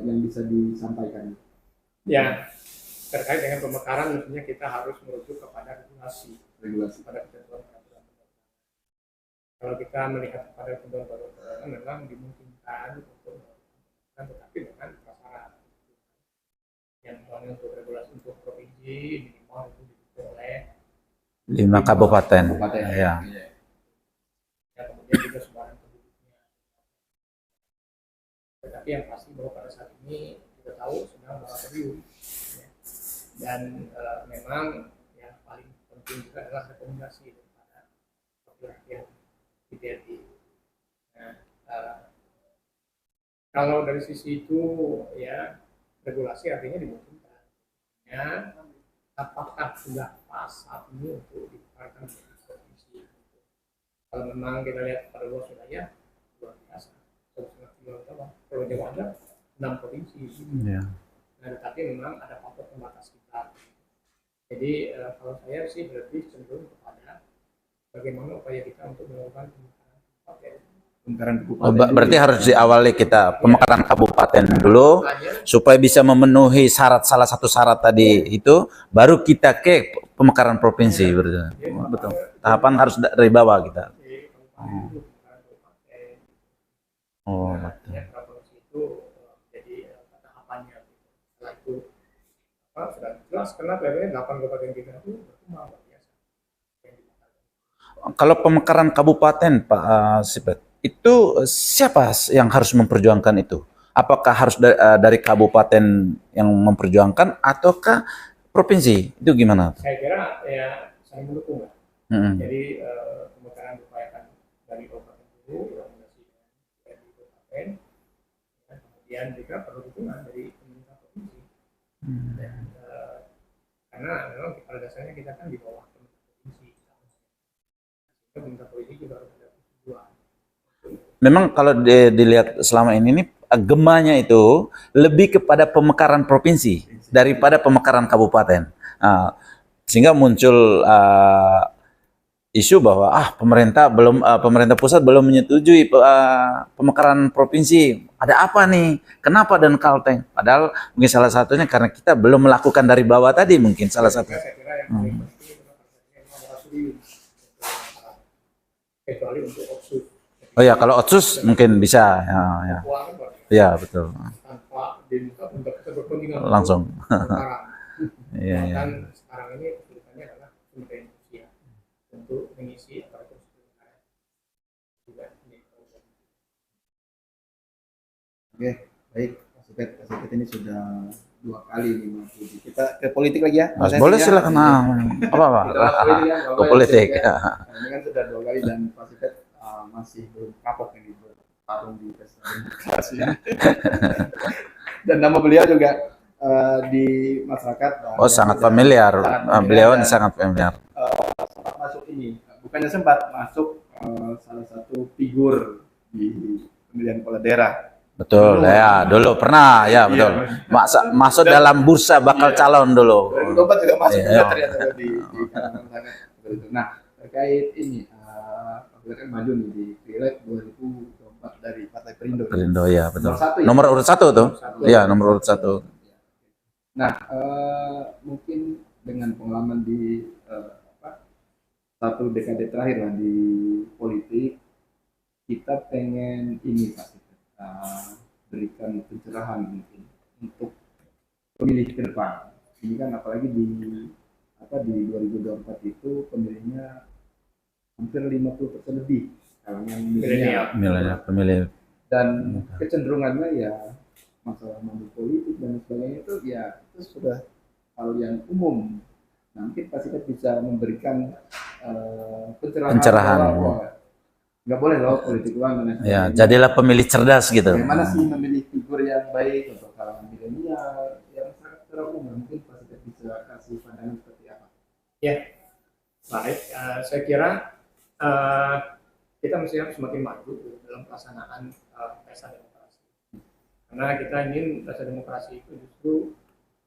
yang bisa disampaikan? Ya, terkait dengan pemekaran tentunya kita harus merujuk kepada regulasi pada ketentuan peraturan. Kalau kita melihat kepada ketentuan peraturan memang dimungkinkan untuk melakukan, tetapi dengan prasyarat yang misalnya untuk regulasi untuk provinsi minimal itu didukung oleh 5 kabupaten. Ya. ya, kemudian juga sebaran penduduknya. Tetapi yang pasti bahwa pada saat ini kita tahu sedang moratorium, ya. Dan memang yang paling penting juga adalah rekomendasi daripada wakil-wakil DPRD. Nah, kalau dari sisi itu ya regulasi artinya dimungkinkan. Ya, apakah sudah pas saat ini untuk dipakai di provinsi? Kalau memang kita lihat pada luas wilayah luar biasa, 1,5 km, Pulau Jawa ada 6 provinsi. Ya. Nah, tetapi memang ada faktor pembatas kita. Jadi kalau saya sih lebih cenderung kepada bagaimana upaya kita untuk melakukan Pemekaran Oh, berarti harus diawali kita pemekaran kabupaten dulu supaya bisa memenuhi syarat, salah satu syarat tadi itu, baru kita ke pemekaran provinsi. Betul. Tahapan harus dari bawah kita. Oh, betul. Itu jadi tahapannya. Setelah itu sudah jelas kenapa levelnya 8 kabupaten kita itu berkembang luar biasa. Kalau pemekaran kabupaten, Pak Sipet, itu siapa yang harus memperjuangkan itu? Apakah harus dari kabupaten yang memperjuangkan ataukah provinsi? Itu gimana? Saya kira ya saling mendukung lah. Jadi pemekaran diupayakan dari kabupaten dulu, rekomendasi dari kabupaten, dan kemudian juga perlu dukungan dari pemerintah provinsi. Dan, karena memang pada dasarnya kita kan di bawah pemerintah provinsi, pemerintah provinsi juga harus ada tujuan. Memang kalau dilihat selama ini gemanya itu lebih kepada pemekaran provinsi daripada pemekaran kabupaten. sehingga muncul isu bahwa pemerintah pusat belum menyetujui pemekaran provinsi. Ada apa nih? Kenapa dan Kalteng? Padahal mungkin salah satunya karena kita belum melakukan dari bawah tadi, mungkin salah satu. Saya kira yang paling penting adalah moratorium, kecuali untuk otsus. Oh ya, kalau otsus mungkin bisa. Ya, Keuangan, Pak, ya betul. tanpa diminta untuk kepentingan Langsung. sekarang. Iya, iya. Bahkan sekarang ini kesulitannya adalah sumber daya manusia untuk mengisi aparatur sipil negara juga menjadi problem. Oke, baik. Pak Supet ini sudah 2 kali nih Mas Budi. Kita ke politik lagi ya. Mas, boleh ya. silakan. Apa? Kita ke politik ya, Ke politik. ya. Ini kan sudah 2 kali dan Pak Supet masih belum kapok ini bertarung di pesta demokrasi. Dan nama beliau juga di masyarakat. Oh, sangat familiar. Beliau ini sangat familiar. Sempat masuk ini, bukannya sempat masuk salah satu figur di pemilihan kepala daerah. Betul, ya dulu pernah, ya betul. Masuk dalam bursa bakal calon dulu. 2024 juga masuk Iya. ternyata di kalangan masyarakat. Seperti itu. Nah, terkait ini, Pak Supet kan maju nih di pileg 2024 dari Partai Perindo. Perindo, ya betul. Nomor 1 ya? Nomor urut 1 tuh. Iya, nomor urut 1. Nah, mungkin dengan pengalaman di 1 dekade terakhir lah di politik, kita pengen ini Pak, berikan pencerahan mungkin untuk pemilih ke depan. Ini kan apalagi di 2024 itu pemilihnya hampir 50% lebih kalangan milenial. Pemilih. Dan kecenderungannya ya masalah money politik dan sebagainya itu ya itu sudah hal yang umum. Nah, mungkin pasti kita bisa memberikan pencerahan bahwa nggak boleh loh politik uang dan lain Ya, sebagainya. jadilah pemilih cerdas gitu. Bagaimana sih memilih figur yang baik untuk kalangan milenial yang sangat secara umum, mungkin pasti kita bisa kasih pandangan seperti apa? Ya, baik. Saya kira kita mesti harus semakin maju dalam pelaksanaan pesta demokrasi. Karena kita ingin pesta demokrasi itu justru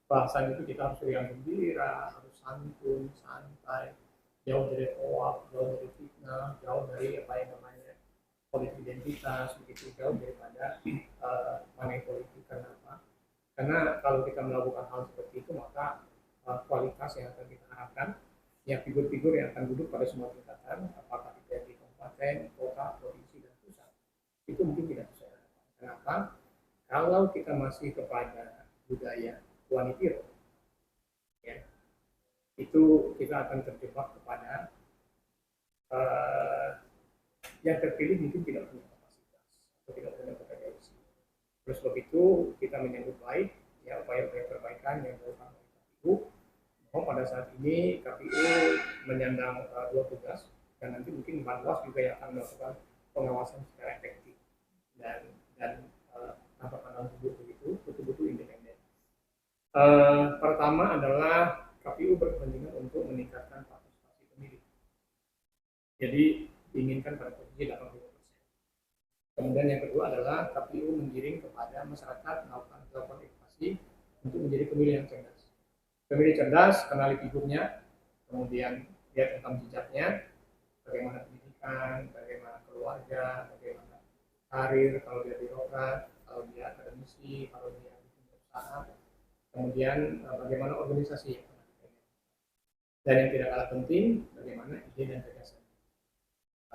bahasan itu kita harus riang gembira, harus santun, santai, jauh dari hoak, jauh dari fitnah, jauh dari apa yang namanya politik identitas, begitu jauh daripada money politik. Kenapa? Karena kalau kita melakukan hal seperti itu maka kualitas yang akan kita harapkan, ya figur-figur yang akan duduk pada semua tingkatan, apakah itu di kabupaten, kota, provinsi dan pusat, itu mungkin tidak bisa. Kenapa? Kalau kita masih kepada budaya wanitiro, ya, itu kita akan terjebak kepada yang terpilih mungkin tidak punya kapasitas atau tidak punya kompetensi. Oleh sebab itu kita menyambut baik ya upaya-upaya perbaikan yang dilakukan oleh KPU. Bahwa pada saat ini KPU menyandang 2 tugas dan nanti mungkin Banwas juga yang akan melakukan pengawasan secara efektif dan tanpa pandang bulu begitu, betul-betul independen. Pertama adalah KPU berkepentingan untuk meningkatkan partisipasi pemilih. Jadi diinginkan pada posisi 80%. Kemudian yang kedua adalah KPU menggiring kepada masyarakat melakukan edukasi untuk menjadi pemilih yang cerdas. Pemilih cerdas, kenali figurnya, kemudian lihat rekam jejaknya, bagaimana pendidikan, bagaimana keluarga, bagaimana karir, kalau dia birokrat, kalau dia akademisi, kalau dia perusahaan, kemudian bagaimana organisasi yang pernah dipegang. Dan yang tidak kalah penting, bagaimana ide dan gagasan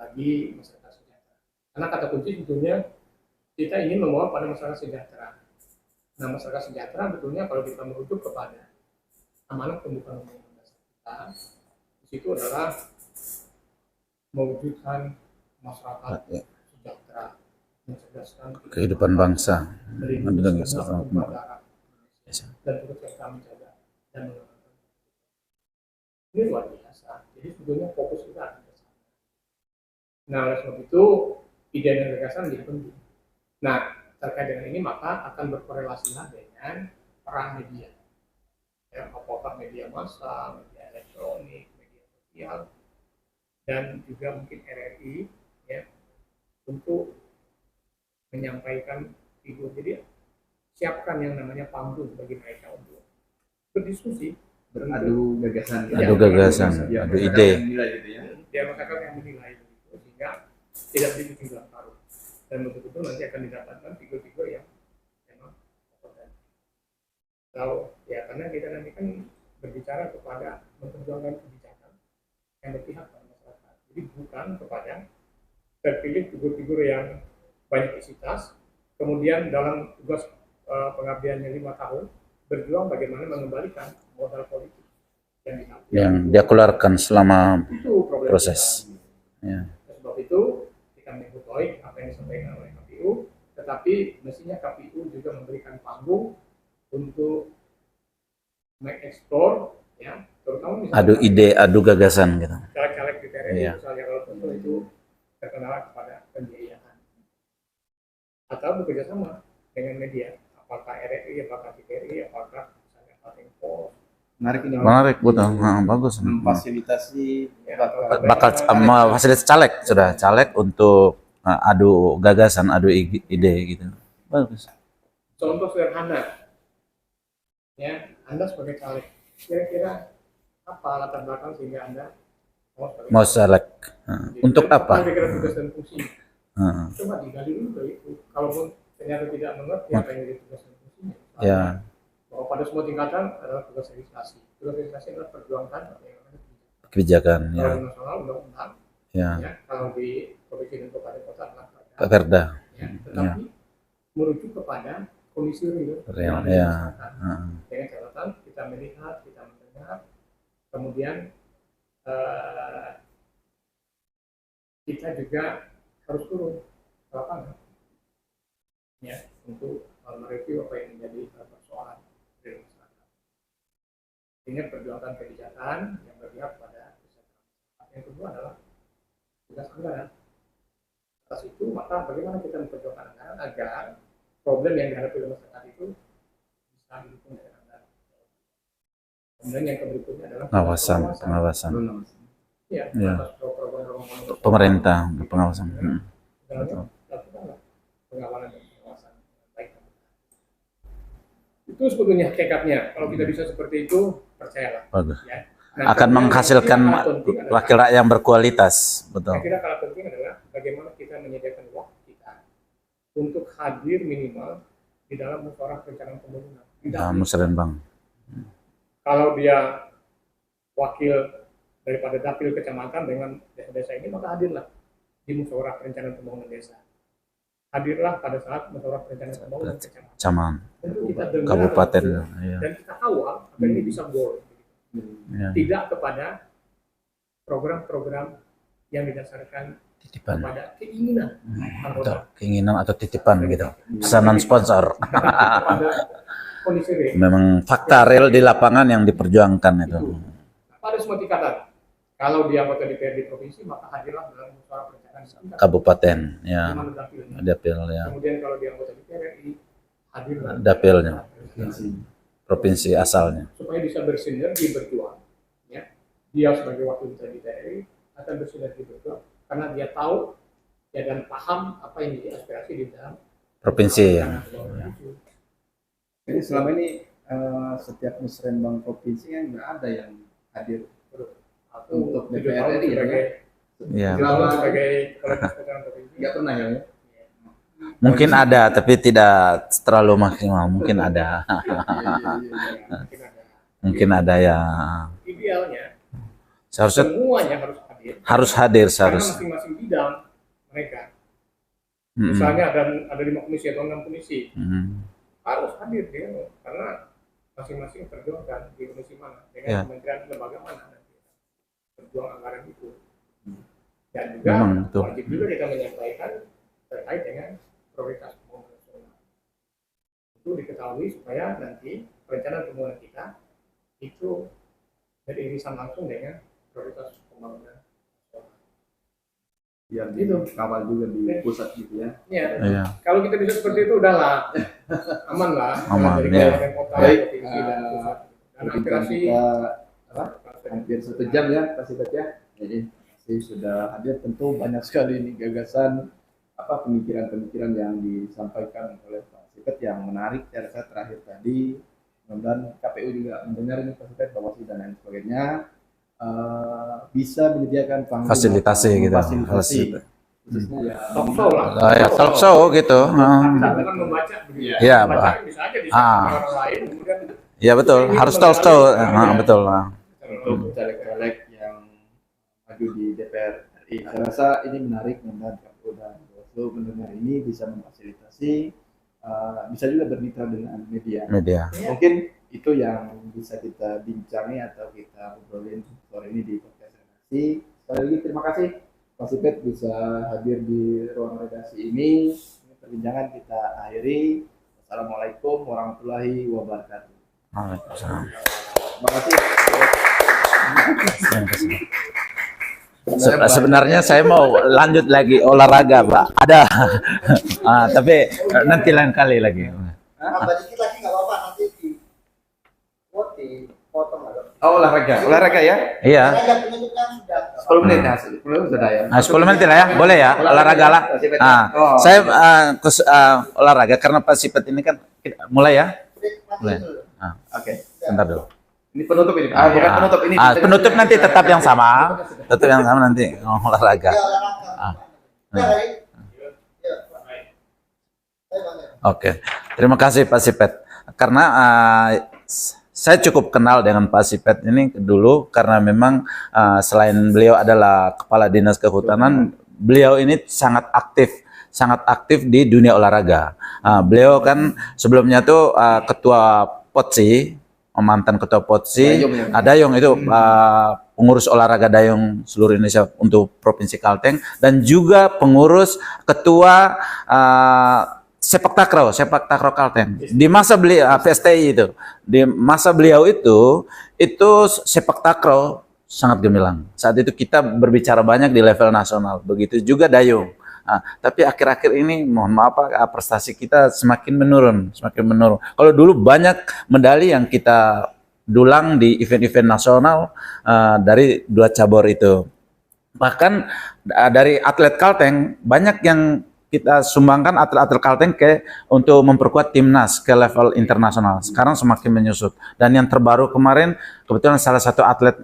bagi masyarakat sejahtera. Karena kata kunci tentunya kita ingin membawa pada masyarakat sejahtera. Nah, masyarakat sejahtera betulnya kalau kita merujuk kepada amanat pembukaan undang-undang dasar kita, di situ adalah mewujudkan masyarakat sejahtera, mencerdaskan Kehidupan bangsa. melindungi semua negara dan turut serta menjaga dan mengamankan. Ini luar biasa. Jadi sebetulnya fokus kita ada di sana. Nah, oleh sebab itu ide dan gagasan menjadi penting. Nah, terkait dengan ini maka akan berkorelasilah dengan peran media. Ya, apakah media massa, media elektronik, media sosial, dan juga mungkin RRI, ya, untuk menyampaikan figur. Jadi siapkan yang namanya panggung bagi mereka untuk berdiskusi beradu gagasan, Adu gagasan, ya, adu ide. nilai gitu ya. Biar masyarakat yang menilai begitu, sehingga tidak dibikin dalam karung dan betul-betul nanti akan didapatkan figur-figur yang memang kompeten. Kalau ya karena kita nanti kan berbicara kepada memperjuangkan kebijakan yang berpihak pada masyarakat, jadi bukan kepada terpilih figur-figur yang banyak isitas, kemudian dalam tugas pengabdiannya 5 tahun berjuang bagaimana mengembalikan modal politik yang diambil. Yang dia keluarkan selama Itu problem proses. kita. Ya. Oleh sebab itu kita mengikuti apa yang disampaikan oleh KPU, tetapi mestinya KPU juga memberikan panggung untuk mengeksplor, ya, terutama misalnya Adu ide, adu gagasan gitu. caleg-caleg di TRI, Iya. misalnya kalau tentu itu terkenal kepada pembiayaan atau bekerja sama dengan media, apakah RRI, apakah TVRI, apakah misalnya Tempo. Menarik ini. Menarik, betul. Bagus. Memfasilitasi Bakal fasilitas caleg sudah caleg untuk adu gagasan, adu ide gitu. Bagus. Contoh sederhana, ya, Anda sebagai caleg, kira-kira apa latar belakang sehingga Anda Mau selek. Untuk apa? Kira-kira tugas dan fungsi. Heeh. Coba digali dulu dari itu. Kalaupun ternyata tidak mengerti apa yang jadi tugas dan fungsinya. Ya. Bahwa pada semua tingkatan adalah tugas legislasi. Tugas legislasi adalah perjuangkan apa yang namanya Kebijakan ya. Kalau di nasional undang-undang, Ya. ya, kalau di provinsi dan kabupaten kota adalah Perda. ya, tetapi merujuk kepada kondisi real Real, yang ada di ya. masyarakat. Dengan catatan kita melihat, kita mendengar, kemudian kita juga harus turun ke lapangan, ya, untuk mereview apa yang menjadi persoalan dari masyarakat. Ini perjuangan kebijakan yang berpihak pada kesejahteraan. Yang kedua adalah tugas anggaran. Atas itu, maka bagaimana kita memperjuangkan anggaran agar problem yang dihadapi oleh masyarakat itu bisa didukung dengan anggaran. Kemudian yang berikutnya adalah pengawasan. Ya, Ya. atas program-program Pemerintah pengawasan. Betul. Lakukanlah pengawalan dan pengawasan yang baik. Itu sebetulnya tekadnya. Kalau kita bisa seperti itu, percayalah. Bagus. Ya. Akan menghasilkan wakil rakyat yang berkualitas, Saya betul. kira kalah penting adalah bagaimana kita menyediakan waktu kita untuk hadir minimal di dalam musyawarah perencanaan pembangunan. Ya, musrenbang. Kalau dia wakil daripada dapil kecamatan dengan desa-desa ini, maka hadirlah di musyawarah perencanaan pembangunan desa. Hadirlah pada saat musyawarah perencanaan pembangunan kecamatan. Caman, Tentu kita dengar kabupaten. itu, Ya. dan kita kawal agar ini bisa goal. Ya. Tidak kepada program-program yang didasarkan Titipan. kepada keinginan Betul. anggota. Keinginan atau titipan gitu. Pesanan sponsor. Kepada kondisi real. Memang fakta real di lapangan yang diperjuangkan itu. Pada semua tingkatan. Kalau dia anggota DPRD provinsi, maka hadirlah dalam musyawarah perencanaan tingkat Kabupaten, ya. di mana dapilnya. Dapil, ya. Kemudian kalau dia anggota DPRD, hadirlah Dapilnya. Provinsi asalnya. supaya bisa bersinergi berjuang. Ya. Dia sebagai wakil ketua DPRD akan bersinergi berjuang karena dia tahu ya dan paham apa yang jadi aspirasi di dalam Provinsi, ya. Jadi selama ini setiap musrenbang provinsi kan nggak ada yang hadir untuk DPR RI sebagai Ya. sebagai kepala pemerintahan provinsi. nggak pernah ya. Mungkin ada, tapi tidak terlalu maksimal. Mungkin ada. Mungkin ada. Mungkin ada ya. Idealnya Seharusnya semuanya harus hadir. harus hadir Karena seharusnya. masing-masing bidang mereka. Mm-mm. Misalnya ada 5 komisi atau 6 komisi Mm. harus hadir dia karena masing-masing perjuangkan di komisi mana dengan Ya. kementerian lembaga mana nanti berjuang anggaran itu. Dan juga Memang betul. wajib juga kita menyampaikan terkait dengan prioritas pembangunan nasional. Itu diketahui supaya nanti perencanaan pembangunan kita itu beririsan langsung dengan prioritas pembangunan nasional. Biar gitu kawal juga di pusat gitu ya. Ya, Iya. kalau kita bisa seperti itu udahlah, aman lah. Aman, Dari ya. kabupaten kota, Baik, provinsi dan pusat. Dan Mungkin aspirasi kita hampir 1 jam ya Pak Sibat ya. Jadi sudah hadir, tentu banyak sekali ini gagasan pemikiran-pemikiran yang disampaikan oleh Pak Sibat yang menarik. Saya rasa terakhir tadi mudah-mudahan KPU juga mendengar ini fasilitas Bawaslu dan lain sebagainya, bisa menyediakan panggung Fasilitasi gitu. fasilitasi khususnya ya Talk show lah. Ya, talk show gitu. Tapi bukan membaca begitu. Iya, Membaca Pak. bisa aja di Ah. orang lain, kemudian Ya betul, harus talk show. Betul. untuk caleg-caleg yang maju di DPR RI. Saya rasa ini menarik, mudah-mudahan KPU dan Bawaslu mendengar ini bisa memfasilitasi, bisa juga bermitra dengan media. Mungkin itu yang bisa kita bincangi atau kita obrolin sore ini di podcast redaksi. Sekali lagi terima kasih Pak Sipet bisa hadir di ruang redaksi ini. Perbincangan kita akhiri. Assalamualaikum warahmatullahi wabarakatuh. Waalaikumsalam. Terima kasih. Sebenarnya saya mau lanjut lagi olahraga, Pak. Ada. Tapi nanti lain kali lagi. Tambah dikit lagi nggak apa-apa, nanti dipotong lah. Oh, olahraga ya? Iya. Karena penutup kan sudah 10 menit ya, 10 menit sudah ya. 10 menit lah ya, boleh ya, olahraga lah. Saya olahraga karena Pak Sipet ini kan mulai ya. break nanti Boleh. dulu. Oke. Bentar dulu. Ini penutup ini. Bukan penutup ini. Penutup nanti tetap yang sama. Tetap yang sama nanti olahraga. Ya, olahraga. Ya, baik. Ya, saya banget. Oke, terima kasih Pak Sipet. Karena saya cukup kenal dengan Pak Sipet ini dulu karena memang selain beliau adalah Kepala Dinas Kehutanan, beliau ini sangat aktif di dunia olahraga. Beliau kan sebelumnya tuh ketua POTSI, mantan ketua POTSI, Dayung itu pengurus olahraga Dayung seluruh Indonesia untuk Provinsi Kalteng, dan juga pengurus ketua sepak takraw Kalteng. Di masa beliau PSTI itu, di masa beliau itu sepak takraw sangat gemilang. Saat itu kita berbicara banyak di level nasional. Begitu juga Dayung. Tapi akhir-akhir ini mohon maaf Pak, prestasi kita semakin menurun. Kalau dulu banyak medali yang kita dulang di event-event nasional dari 2 cabur itu. Bahkan dari atlet Kalteng banyak yang kita sumbangkan atlet-atlet Kalteng untuk memperkuat timnas ke level internasional. Sekarang semakin menyusut. Dan yang terbaru kemarin kebetulan salah satu atlet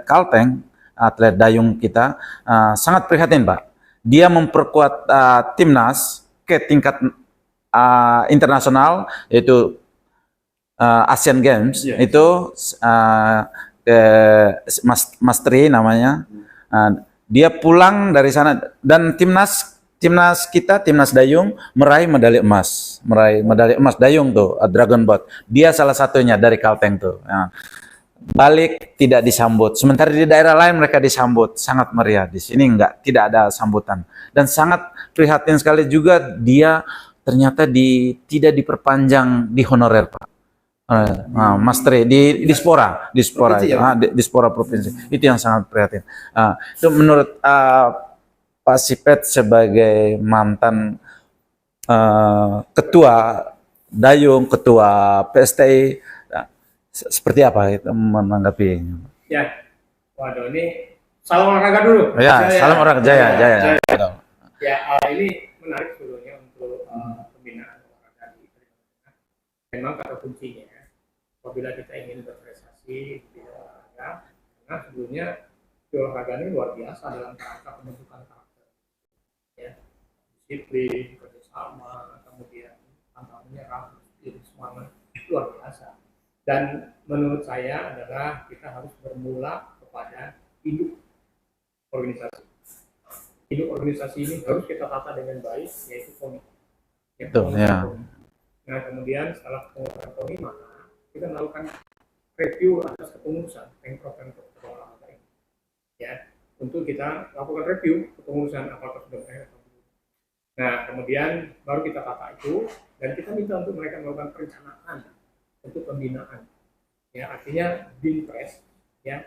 Kalteng, atlet Dayung kita sangat prihatin Pak. Dia memperkuat timnas ke tingkat internasional, yaitu Asian Games, itu Mas Tri namanya. Dia pulang dari sana dan timnas Dayung meraih medali emas Dayung tuh, Dragon Boat. Dia salah satunya dari Kalteng tuh. Balik tidak disambut. Sementara di daerah lain mereka disambut sangat meriah. Di sini tidak ada sambutan. Dan sangat prihatin sekali juga dia ternyata tidak diperpanjang di honorer Pak. Mas Tri di Dispora Provinsi. Itu yang sangat prihatin. Itu menurut Pak Sipet sebagai mantan ketua Dayung, ketua PSTI, seperti apa itu menanggapi? ya, waduh ini salam olahraga dulu. Ya, salam olahraga Jaya. Ya, ini menarik sebetulnya untuk pembinaan olahraga di Kalimantan. Memang kata kuncinya, apabila kita ingin berprestasi di olahraga, karena sebelumnya di olahraga ini luar biasa dalam rangka pembentukan karakter. Ya, disiplin, kerjasama, kemudian pantang menyerah, semangat luar biasa. Dan menurut saya adalah kita harus bermula kepada induk organisasi. Induk organisasi ini harus kita tata dengan baik, yaitu KONI. Nah, kemudian setelah pengurusan KONI, maka kita melakukan review atas kepengurusan pemprov olahraga ini. Ya, untuk kita lakukan review kepengurusan apakah sudah berakhir atau belum. Nah, kemudian baru kita tata itu dan kita minta untuk mereka melakukan perencanaan untuk pembinaan. Ya, artinya Binpres, ya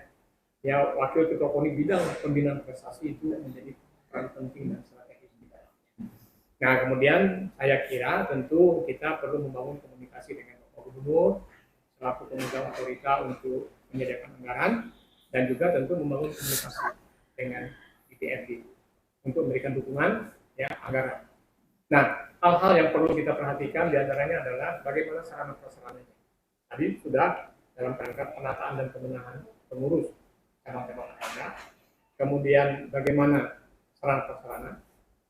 wakil ketua KONI bidang pembinaan prestasi itu menjadi peran penting dan strategis di dalamnya. Nah, kemudian saya kira tentu kita perlu membangun komunikasi dengan Bapak Gubernur selaku pemegang otorita untuk menyediakan anggaran dan juga tentu membangun komunikasi dengan DPRD untuk memberikan dukungan ya anggaran. Nah, hal-hal yang perlu kita perhatikan diantaranya adalah bagaimana sarana prasarananya. Tadi sudah dalam rangka penataan dan pembenahan pengurus cabang-cabang olahraga, kemudian bagaimana sarana prasarana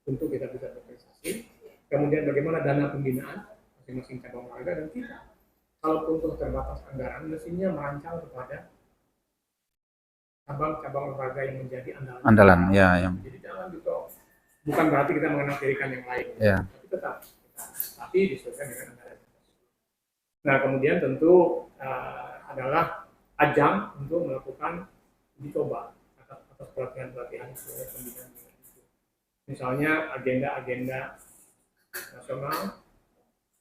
untuk kita bisa berprestasi, kemudian bagaimana dana pembinaan masing-masing cabang olahraga, dan kita kalaupun toh terbatas anggaran, mestinya merancang kepada cabang-cabang olahraga yang menjadi andalan. Andalan, ya, yang Jadi jangan gitu, bukan berarti kita mengenampilkan yang lain, ya. tapi tetap tapi disesuaikan dengan anggaran. Nah, kemudian tentu adalah ajang untuk melakukan uji coba atas pelatihan-pelatihan pembinaan itu. Misalnya agenda-agenda nasional,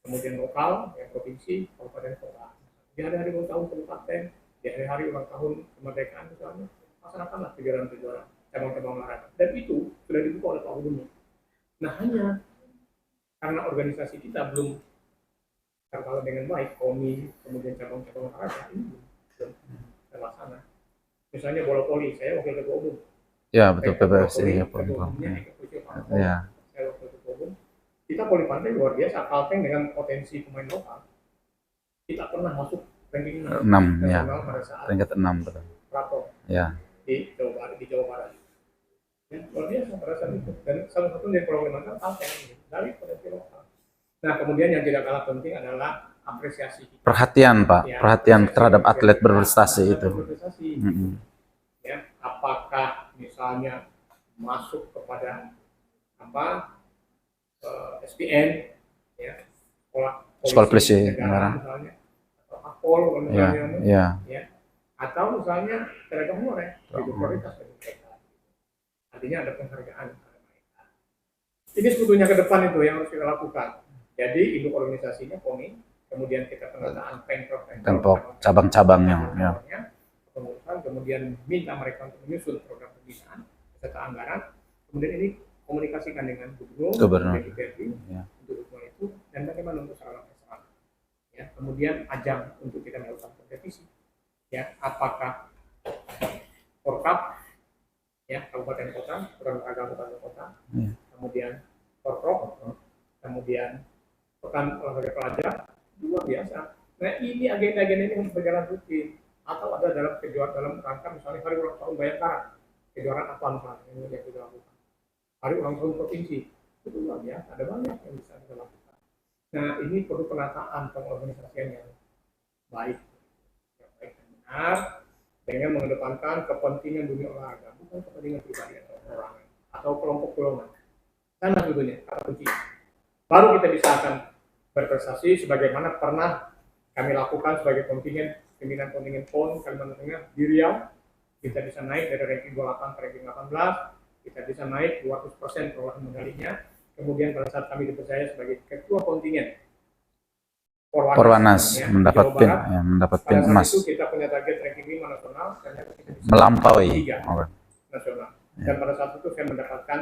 kemudian lokal, ya, provinsi, kabupaten, kota. Di hari-hari ulang tahun kabupaten, di hari-hari ulang tahun kemerdekaan misalnya, laksanakanlah kejuaraan-kejuaraan cabang-cabang olahraga. Dan itu sudah dibuka oleh Pak Gubernur. Nah, hanya karena organisasi kita belum terkawal dengan baik, KONI, kemudian cabang-cabang olahraga ini belum terlaksana. Misalnya bola voli, saya wakil ketua umum. Ya, betul, PBFC ya, Ketua umumnya Eka Pujo Parto, ya. saya wakil ketua umum. Kita voli pantai luar biasa, Kalteng dengan potensi pemain lokal. Kita pernah masuk ranking 6 ya. nasional pada saat Peringkat 6 betul. Prato Ya. di Jawa Barat. Ya, luar biasa pada saat itu. Dan salah satu dari Pulau Kalimantan Kalteng dari potensi lokal. Nah, kemudian yang tidak kalah penting adalah apresiasi kita. Perhatian, Pak. Ya, Perhatian apresiasi terhadap kita. atlet berprestasi Atlet itu. berprestasi. Ya, apakah misalnya masuk kepada SPN, ya, Sekolah polisi negara misalnya, atau Akpol ya, misalnya, ya. ya, atau misalnya seragam honorer, itu prioritas bagi mereka. Artinya ada penghargaan kepada mereka. Ini sebetulnya ke depan itu yang harus kita lakukan. Jadi induk organisasinya KONI, kemudian kita penataan Pemprov cabang-cabangnya, ya. pengurusan, kemudian minta mereka untuk menyusun program pembinaan serta anggaran, kemudian ini komunikasikan dengan gubernur, DPRD, ya. untuk dukungan itu, dan bagaimana untuk sarana prasarana. Ya, kemudian ajang untuk kita melakukan kompetisi. Ya, apakah Porkap, ya, kabupaten kota, olahraga kabupaten kota, ya. Kemudian Porprov, kemudian pekan olahraga pelajar, luar biasa. Nah, ini agenda-agenda ini harus berjalan rutin, atau ada dalam kejuaraan dalam rangka misalnya hari ulang tahun Bayangkara, kejuaraan apa misalnya yang kita lakukan, hari ulang tahun provinsi, itu luar biasa, ada banyak yang bisa kita lakukan. Nah, ini perlu penataan pengorganisasian yang baik dan benar, dengan mengedepankan kepentingan dunia olahraga, bukan kepentingan pribadi atau orang atau kelompok golongan. Sana sebetulnya kata kunci. Baru kita bisa akan berprestasi sebagaimana pernah kami lakukan sebagai pimpinan kontingen PON Kalimantan Tengah di Riau. Kita bisa naik dari ranking 28 ke ranking 18, kita bisa naik 200% perolehan medalinya. Kemudian pada saat kami dipercaya sebagai ketua kontingen Porwanas ya, mendapat Jawa pin, Barat, ya, mendapat pada pin saat emas, itu kita punya target ranking 5 nasional, ternyata kita bisa melampaui 3 nasional. Dan pada saat itu saya mendapatkan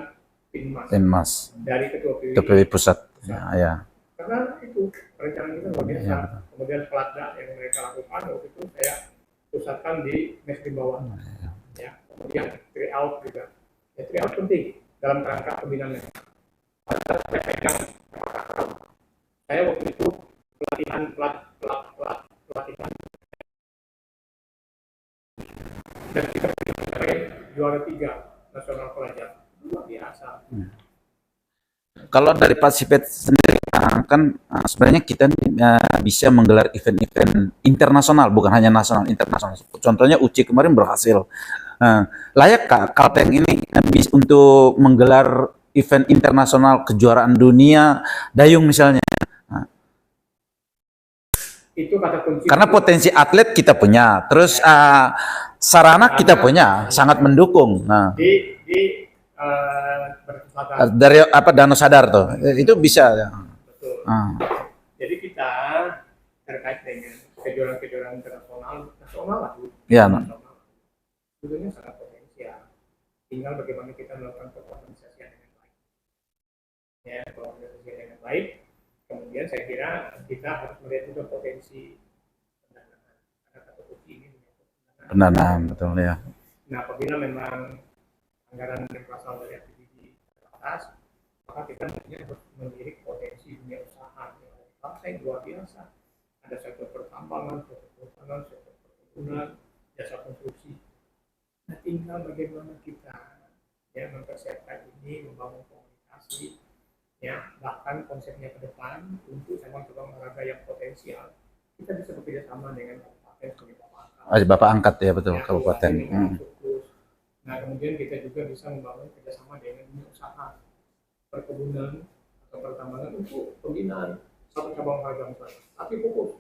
pin emas dari ketua PPI pusat. Ya. Karena itu perencanaan kita luar biasa. Ya. Kemudian pelatda yang mereka lakukan waktu itu saya pusatkan di mes di bawah. Ya. Kemudian tryout juga. Ya, tryout penting dalam rangka pembinaan. Saya waktu itu pelatihan dan kita juara 3 nasional pelajar, luar biasa. Kalau dari Pasifet sendiri kan sebenarnya kita bisa menggelar event-event internasional, bukan hanya nasional, internasional. Contohnya UCI kemarin berhasil. Layak Kalteng ini untuk menggelar event internasional kejuaraan dunia dayung misalnya? Itu kata kunci. Karena potensi atlet kita punya, terus sarana kita punya, sangat mendukung. Nah, dari Danau Sadar tuh, itu bisa. Betul. Jadi kita terkait dengan kejuaraan-kejuaraan nasional lah, ya, sebetulnya sangat potensial. Tinggal bagaimana kita melakukan organisasian dengan baik. Ya, organisasian dengan baik. Kemudian saya kira kita harus melihat juga potensi pendanaan. Karena kata kunci ini pendanaan, betul ya. Nah, apabila memang anggaran yang berasal dari APBD terbatas, maka kita harus melirik potensi dunia usaha yang luar biasa. ada sektor pertambangan, sektor kehutanan, sektor perkebunan, jasa konstruksi. Nah, tinggal bagaimana kita ya mempersiapkan ini, membangun komunikasi, ya bahkan konsepnya ke depan untuk cabang-cabang olahraga yang potensial kita bisa bekerja sama dengan kabupaten sebagai Bapak angkat ya, betul, ya, kabupaten. fokus. Nah kemudian kita juga bisa membangun kerjasama dengan dunia usaha perkebunan atau pertambangan untuk pembinaan satu cabang olahraga misalnya, tapi fokus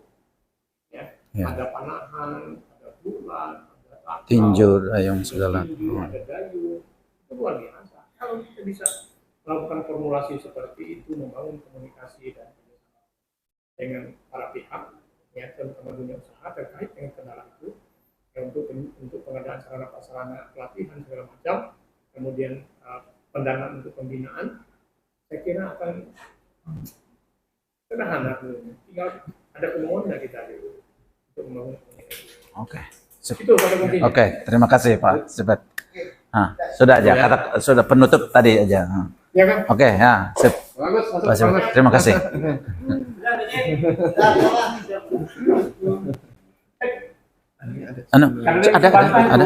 ya, Ya. ada panahan, ada bulan, ada takal, Tinju, dayung, segala. ada dayung, itu luar biasa. Kalau kita bisa melakukan formulasi seperti itu, membangun komunikasi dan kerjasama dengan para pihak, ya terutama dunia usaha terkait dengan kendala itu, ya, untuk pengadaan sarana prasarana pelatihan segala macam, kemudian pendanaan untuk pembinaan, saya kira akan sederhana. Tinggal ada kemauan dari kita dulu untuk membangun komunikasi. Oke. Sip. Itu pada kuncinya. Oke, terima kasih Pak. Sip. Sudah aja, kata sudah penutup tadi aja. Ya kan? Oke, ya, sip. Bagus, masuk. Terima kasih. Terima kasih. Anu, ada.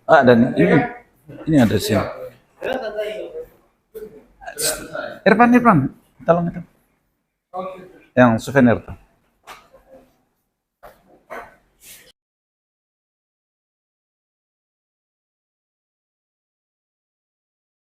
Oh, ada ini. Ini ada sih. Irfan, tolong itu. Yang souvenir tuh.